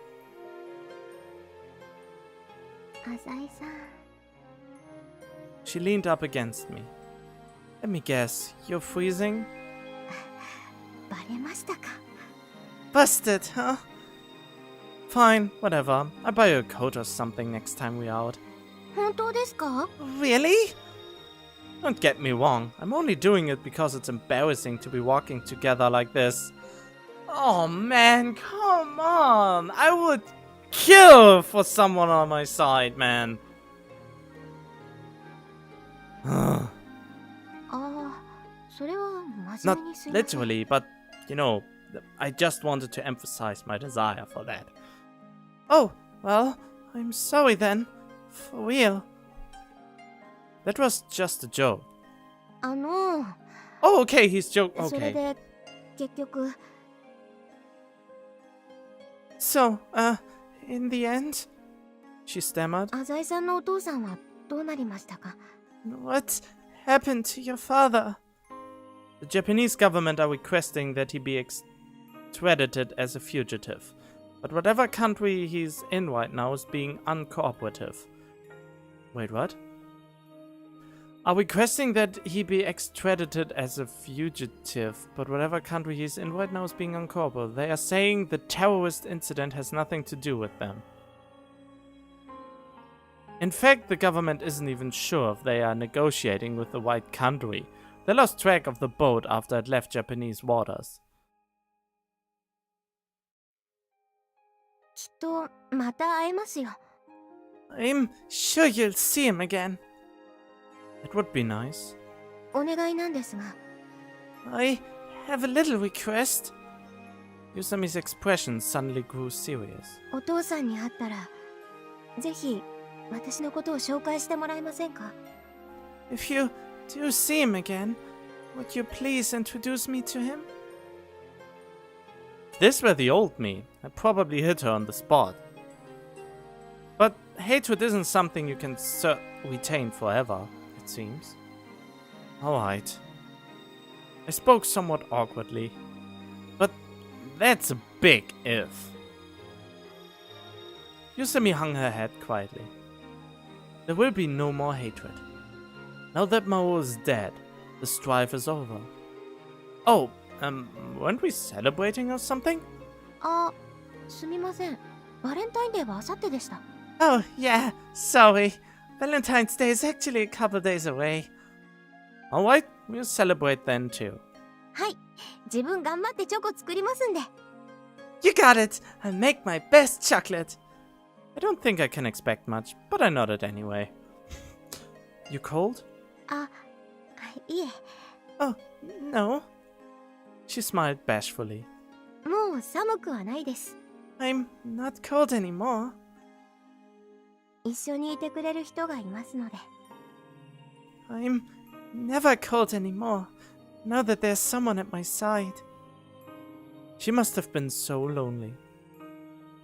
D: 浅井さん。
A: She leaned up against me. Let me guess, you're freezing?
D: バレましたか？
A: Busted, huh? Fine, whatever. I'll buy you a coat or something next time we're out.
D: 本当ですか？
A: Really? Don't get me wrong, I'm only doing it because it's embarrassing to be walking together like this. Oh man, come on! I would kill for someone on my side, man.
D: ああ、それは真
A: Not
D: 面目にすいません。
A: literally, but you know, I just wanted to emphasize my desire for that. Oh, well, I'm sorry then. For real. That was just a joke.
D: あの
A: Oh, okay, he's joke.
D: それ
A: Okay.
D: で結局
A: So, in the end, she stammered.
D: 浅井さんのお父さんはどうなりましたか？
A: What happened to your father? The Japanese government are requesting that he be extradited as a fugitive. But whatever country he's in right now is being uncooperative. Wait, what? Are requesting that he be extradited as a fugitive, but whatever country he's in right now is being uncooperative. They are saying the terrorist incident has nothing to do with them. In fact, the government isn't even sure if they are negotiating with the right country. They lost track of the boat after it left Japanese waters.
D: きっとまた会えますよ。
A: I'm sure you'll see him again. It would be nice.
D: お願いなんですが、
A: I have a little request. Yusami's expression suddenly grew serious.
D: お父さんに会ったらぜひ私のことを紹介してもらえませんか？
A: If you do see him again, would you please introduce me to him? If this were the old me, I'd probably hit her on the spot. But hatred isn't something you can retain forever, it seems. Alright. I spoke somewhat awkwardly. But that's a big if. Yusami hung her head quietly. There will be no more hatred. Now that Maou is dead, the strife is over. Oh, weren't we celebrating or something?
D: あ、すみません。バレンタインデーは明後日でした。
A: Oh, yeah, sorry. Valentine's Day is actually a couple days away. Alright, we'll celebrate then too.
D: はい、自分頑張ってチョコ作りますんで。
A: You got it! I'll make my best chocolate! I don't think I can expect much, but I nodded anyway. You cold?
D: あ、いえ、
A: Oh, no. She smiled bashfully.
D: もう寒くはないです。
A: I'm not cold anymore.
D: 一緒にいてくれる人がいますので。
A: I'm never cold anymore, now that there's someone at my side. She must have been so lonely.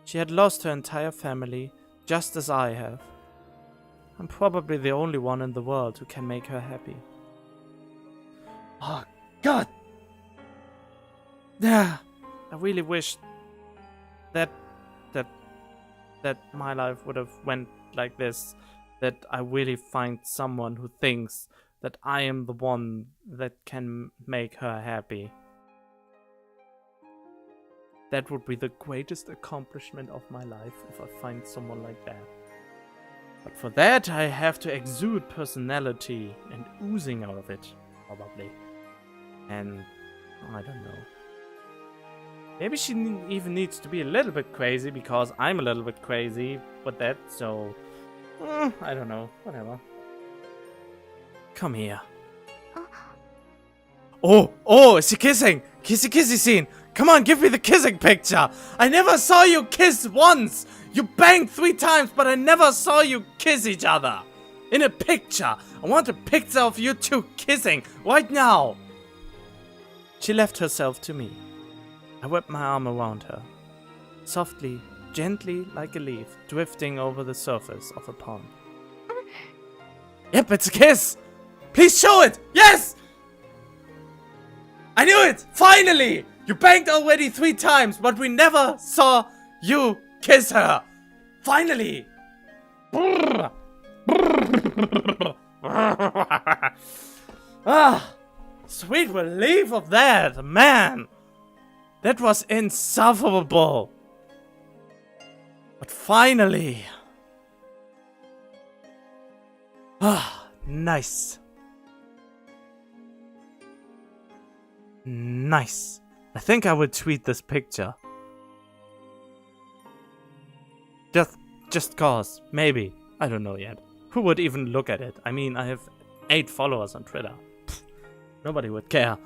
A: She had lost her entire family, just as I have. I'm probably the only one in the world who can make her happy. Oh, God! Yeah, I really wish that my life would have went like this. That I really find someone who thinks that I am the one that can make her happy. That would be the greatest accomplishment of my life if I find someone like that. But for that I have to exude personality and oozing out of it, probably. And I don't know. Maybe she even needs to be a little bit crazy because I'm a little bit crazy with that, so... I don't know. Whatever. Come here. Oh, is she kissing? Kissy scene. Come on, give me the kissing picture. I never saw you kiss once. You banged 3 times, but I never saw you kiss each other. In a picture. I want a picture of you two kissing right now. She left herself to me. I wrapped my arm around her. Softly, gently like a leaf drifting over the surface of a pond. Yep, it's a kiss! Please show it! Yes! I knew it! Finally! You banged already 3 times, but we never saw you kiss her! Finally! Ah! Sweet relief of that, man! That was insufferable! But finally! Ah, nice. Nice. I think I would tweet this picture. Just cause. Maybe. I don't know yet. Who would even look at it? I mean, I have 8 followers on Twitter. Pfft, nobody would care.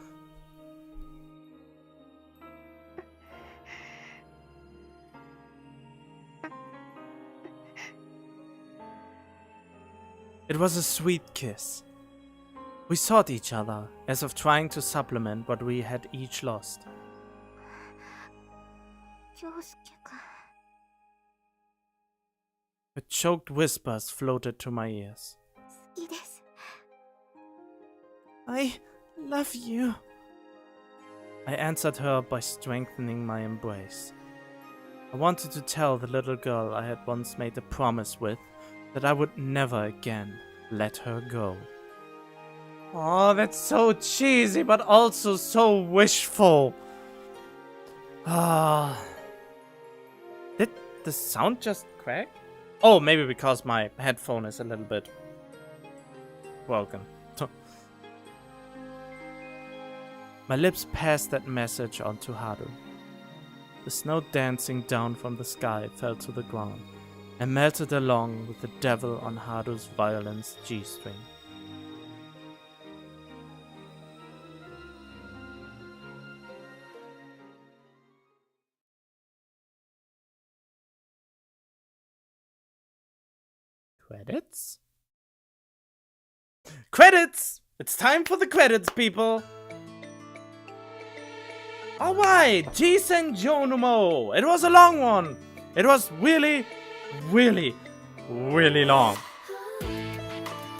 A: It was a sweet kiss. We sought each other, as if trying to supplement what we had each lost.
D: 京介君
A: Her choked whispers floated to my ears.
D: いいです
A: I love you. I answered her by strengthening my embrace. I wanted to tell the little girl I had once made a promise with that I would never again let her go. Oh, that's so cheesy, but also so wishful. Ah. Did the sound just crack? Oh, maybe because my headphone is a little bit broken. My lips passed that message on to Haru. The snow dancing down from the sky fell to the ground and melted along with the devil on Haru's violin's G-string. Credits? Credits! It's time for the credits, people! Alright, G-senjou no Maou. It was a long one. It was really, really, really long.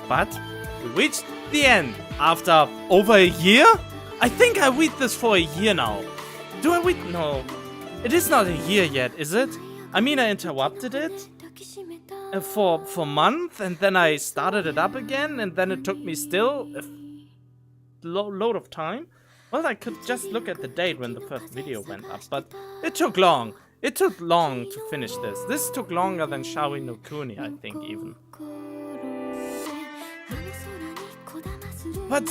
A: But we reached the end after over a year? I think I read this for a year now. Do I read? No. It is not a year yet, is it? I mean, I interrupted it for a month, and then I started it up again, and then it took me still a load of time. Well, I could just look at the date when the first video went up, but it took long. It took long to finish this. This took longer than Shawi no Kuni, I think, even. But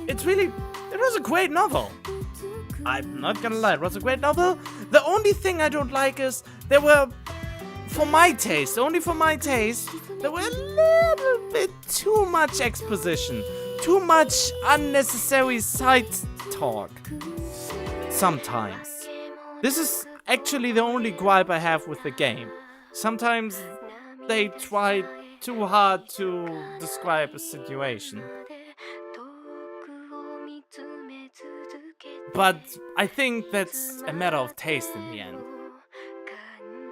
A: it was a great novel. I'm not gonna lie, it was a great novel. The only thing I don't like is there were, for my taste, only for my taste, there were a little bit too much exposition. Too much unnecessary side talk. Sometimes. This is actually the only gripe I have with the game. Sometimes they try too hard to describe a situation. But I think that's a matter of taste in the end.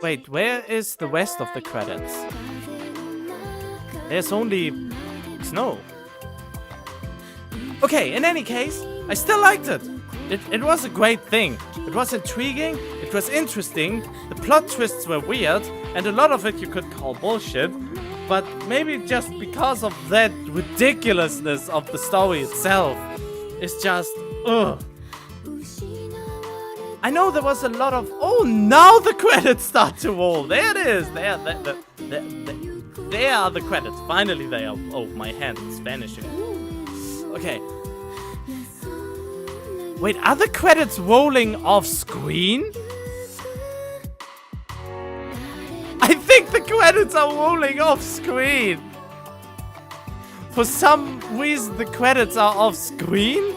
A: Wait, where is the rest of the credits? There's only snow. Okay, in any case, I still liked it. It was a great thing. It was intriguing, it was interesting, the plot twists were weird, and a lot of it you could call bullshit, but maybe just because of that ridiculousness of the story itself, it's just, ugh. I know there was a lot of, oh, now the credits start to roll. There it is. There are the credits. Finally they are. Oh, my hand is vanishing. Okay. Wait, are the credits rolling off screen? I think the credits are rolling off screen. For some reason, the credits are off screen?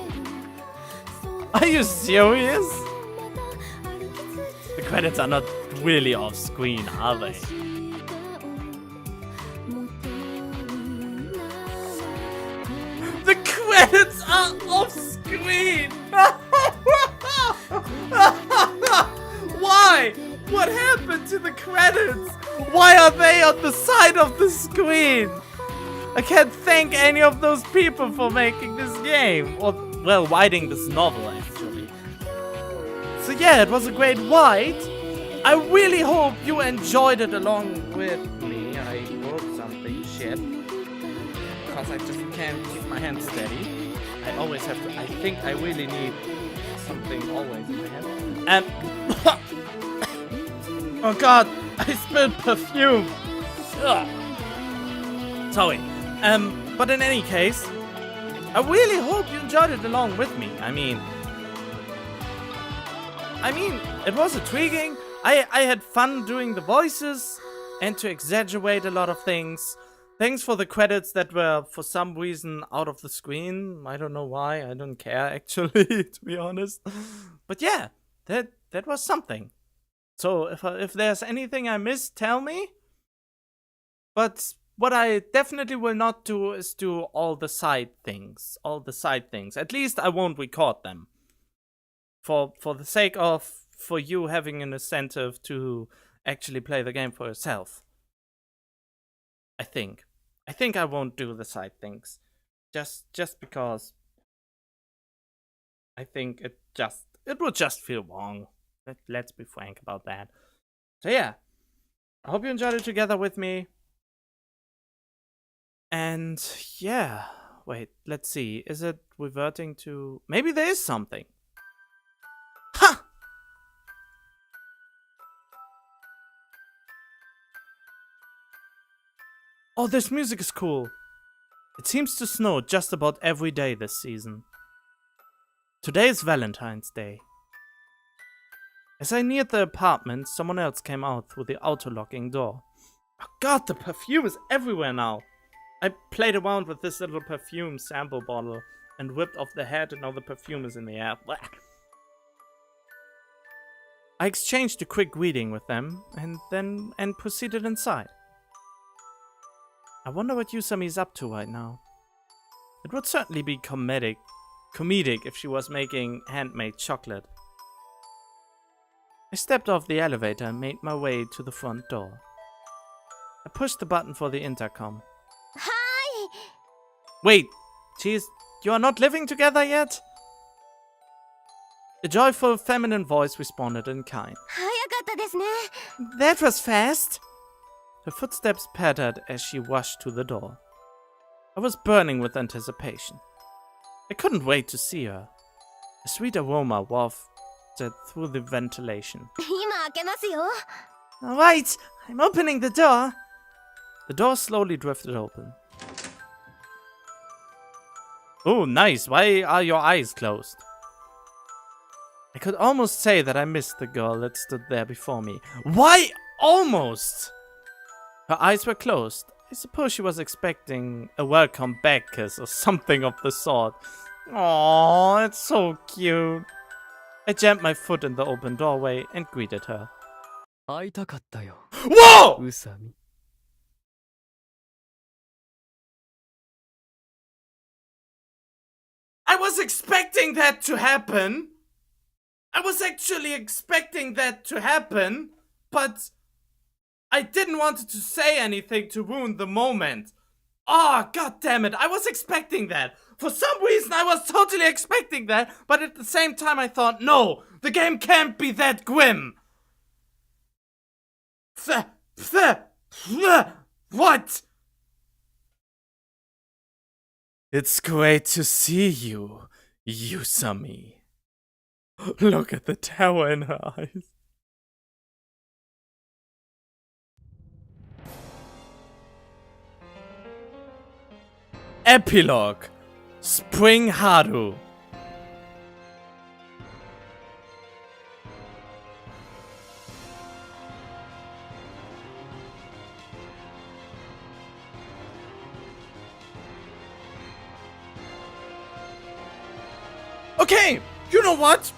A: Are you serious? The credits are not really off screen, are they? The credits are off screen! Why? What happened to the credits? Why are they on the side of the screen? I can't thank any of those people for making this game. Or, well, writing this novel, actually. So yeah, it was a great ride. I really hope you enjoyed it along with me. I wrote something, shit. Because I just can't keep my hand steady. I always have to, I think I really need something always in my hand. Oh god, I spilled perfume. Ugh. Sorry. But in any case, I really hope you enjoyed it along with me. I mean, it was intriguing. I had fun doing the voices and to exaggerate a lot of things. Thanks for the credits that were for some reason out of the screen. I don't know why. I don't care actually, to be honest. But yeah, that was something. So if there's anything I missed, tell me. But what I definitely will not do is do all the side things. At least I won't record them. For the sake of for you having an incentive to actually play the game for yourself. I think I won't do the side things. Just because I think it would just feel wrong. Let's be frank about that. So yeah, I hope you enjoyed it together with me. And yeah, wait, let's see. Is it reverting to... Maybe there is something. Ha! Oh, this music is cool. It seems to snow just about every day this season. Today is Valentine's Day. As I neared the apartment, someone else came out through the auto-locking door. Oh god, the perfume is everywhere now. I played around with this little perfume sample bottle and whipped off the head, and now the perfume is in the air. Blah. I exchanged a quick greeting with them and proceeded inside. I wonder what Yusami is up to right now. It would certainly be comedic if she was making handmade chocolate. I stepped off the elevator and made my way to the front door. I pushed the button for the intercom.
D: Hi!
A: Wait, you are not living together yet? A joyful feminine voice responded in kind.
D: 早かったですね。
A: That was fast! Her footsteps pattered as she rushed to the door. I was burning with anticipation. I couldn't wait to see her. A sweet aroma wafted through the ventilation.
D: 今開けますよ。
A: Alright, I'm opening the door. The door slowly drifted open. Oh, nice. Why are your eyes closed? I could almost say that I missed the girl that stood there before me. Why almost? Her eyes were closed. I suppose she was expecting a welcome back kiss or something of the sort. Aww, it's so cute. I jammed my foot in the open doorway and greeted her.
B: 会いたかったよ、
A: Whoa!
B: 宇佐美。
A: I was expecting that to happen. I was actually expecting that to happen, but I didn't want to say anything to ruin the moment. Oh, god damn it. I was expecting that. For some reason, I was totally expecting that, but at the same time, I thought, no, the game can't be that grim. What? It's great to see you, Yusami. Look at the terror in her eyes. Epilogue. Spring Haru. Okay, you know what?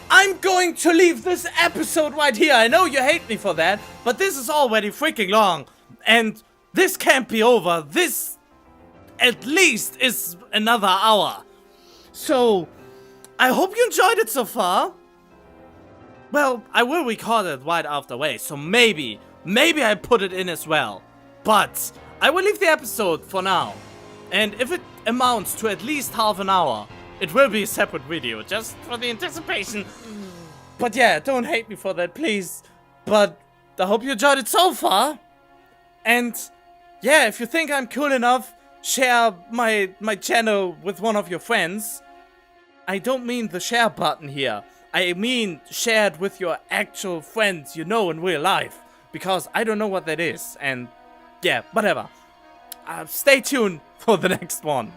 A: I'm going to leave this episode right here. I know you hate me for that, but this is already freaking long. And this can't be over. This at least is another hour. So, I hope you enjoyed it so far. Well, I will record it right afterward, so maybe I put it in as well. But I will leave the episode for now. And if it amounts to at least half an hour, it will be a separate video, just for the anticipation. But yeah, don't hate me for that, please. But I hope you enjoyed it so far. And yeah, if you think I'm cool enough, share my channel with one of your friends. I don't mean the share button here. I mean share it with your actual friends you know in real life. Because I don't know what that is. And yeah, whatever. Stay tuned for the next one.